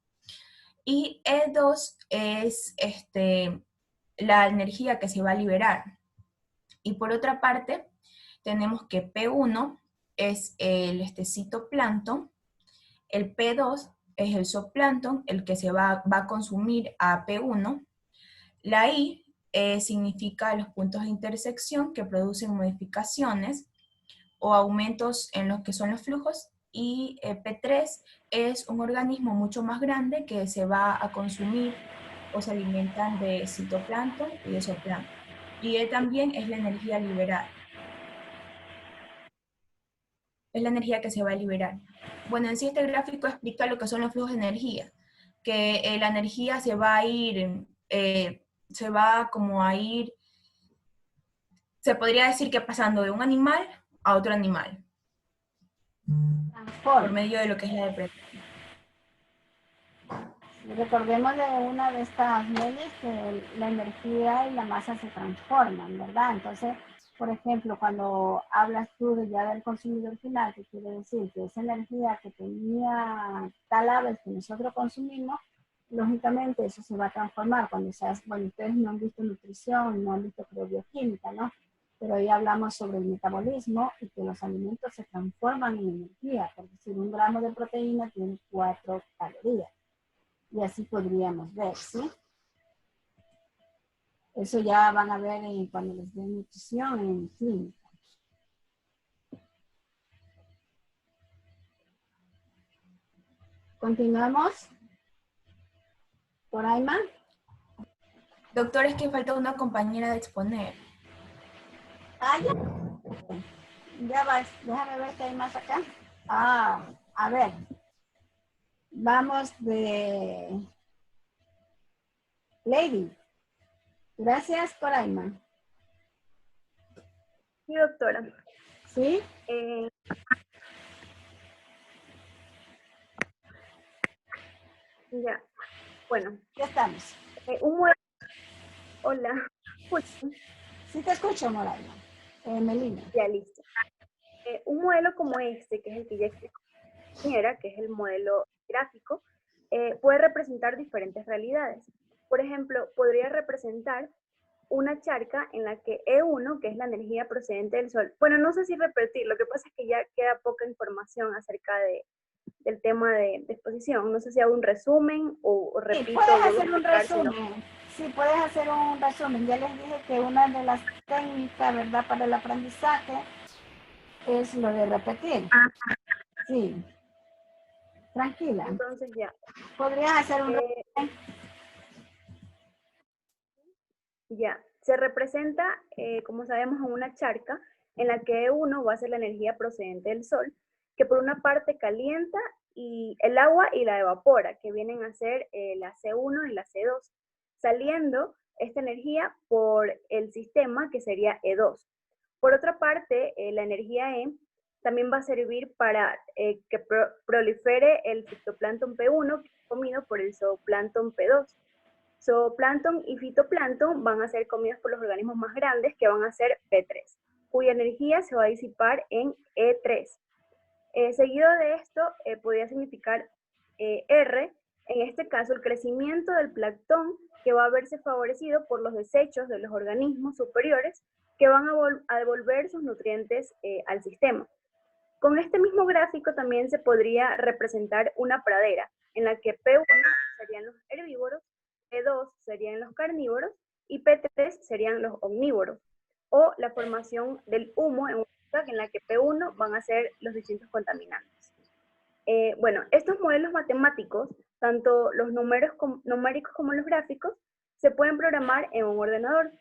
Y E2 es la energía que se va a liberar. Y por otra parte, tenemos que P1 es el citoplancton, el P2 es el zooplancton, el que se va a consumir a P1. La I significa los puntos de intersección que producen modificaciones o aumentos en los que son los flujos, y P3 es un organismo mucho más grande que se va a consumir o se alimentan de citoplancton y de zooplancton. Y E también es la energía liberada. Es la energía que se va a liberar. Bueno, en sí este gráfico explica lo que son los flujos de energía, que la energía se va a ir, se podría decir que pasando de un animal a otro animal, por medio de lo que es la depresión. Recordemos de una de estas leyes que la energía y la masa se transforman, ¿verdad? Entonces, por ejemplo, cuando hablas tú ya del consumidor final, que quiere decir que esa energía que tenía tal ave que nosotros consumimos, lógicamente eso se va a transformar cuando seas, bueno, ustedes no han visto nutrición, no han visto bioquímica, ¿no? Pero hoy hablamos sobre el metabolismo y que los alimentos se transforman en energía, por decir, 1 gramo de proteína tiene 4 calorías. Y así podríamos ver, ¿sí? Eso ya van a ver cuando les den nutrición en clínica. Continuamos. ¿Por ahí más? Doctor, es que falta una compañera de exponer. Ah, ya. Ya vas. Déjame ver qué hay más acá. Ah, a ver. Vamos de Lady. Gracias, Coraima. Sí, doctora. ¿Sí? Ya, bueno. Ya estamos. Un modelo... Hola. Sí te escucho, Moraima. Melina. Ya, listo. Un modelo como este, que es el que ya explicó, que es el modelo gráfico, puede representar diferentes realidades. Por ejemplo, podría representar una charca en la que E1, que es la energía procedente del Sol. Bueno, no sé si repetir, lo que pasa es que ya queda poca información acerca del tema de exposición. No sé si hago un resumen o repito. Sí, puedes hacer un resumen. Sí, puedes hacer un resumen. Ya les dije que una de las técnicas, ¿verdad?, para el aprendizaje es lo de repetir. Sí. Tranquila. Entonces ya. ¿Podrías hacer un resumen? Ya. Se representa, como sabemos, en una charca en la que E1 va a ser la energía procedente del Sol, que por una parte calienta y el agua y la evapora, que vienen a ser la C1 y la C2, saliendo esta energía por el sistema que sería E2. Por otra parte, la energía E también va a servir para que prolifere el fitoplancton P1, que es comido por el zooplancton P2. Zooplancton y fitoplancton van a ser comidos por los organismos más grandes, que van a ser P3, cuya energía se va a disipar en E3. Seguido de esto, podría significar R, en este caso el crecimiento del plancton, que va a verse favorecido por los desechos de los organismos superiores que van a devolver sus nutrientes al sistema. Con este mismo gráfico también se podría representar una pradera, en la que P1 serían los herbívoros, P2 serían los carnívoros y P3 serían los omnívoros, o la formación del humo en la que P1 van a ser los distintos contaminantes. Bueno, estos modelos matemáticos, tanto los numéricos como los gráficos, se pueden programar en un ordenador.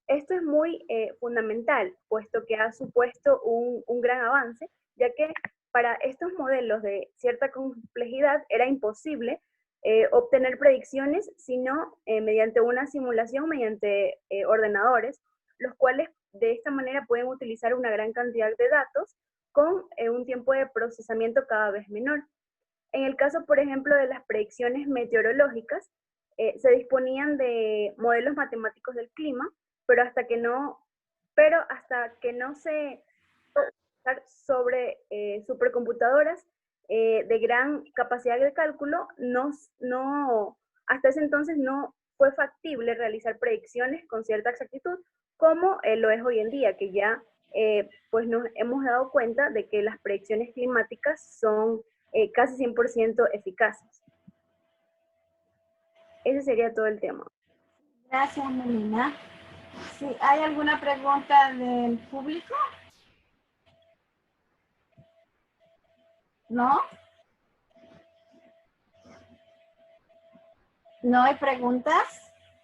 Esto es muy fundamental, puesto que ha supuesto un gran avance, ya que para estos modelos de cierta complejidad era imposible obtener predicciones, sino mediante una simulación, mediante ordenadores, los cuales de esta manera pueden utilizar una gran cantidad de datos con un tiempo de procesamiento cada vez menor. En el caso, por ejemplo, de las predicciones meteorológicas, se disponían de modelos matemáticos del clima, pero hasta que no se sobre supercomputadoras de gran capacidad de cálculo, hasta ese entonces no fue factible realizar predicciones con cierta exactitud, como lo es hoy en día, que ya pues nos hemos dado cuenta de que las predicciones climáticas son casi 100% eficaces. Ese sería todo el tema. Gracias, Melina. ¿Sí, ¿hay alguna pregunta del público? ¿No? ¿No hay preguntas?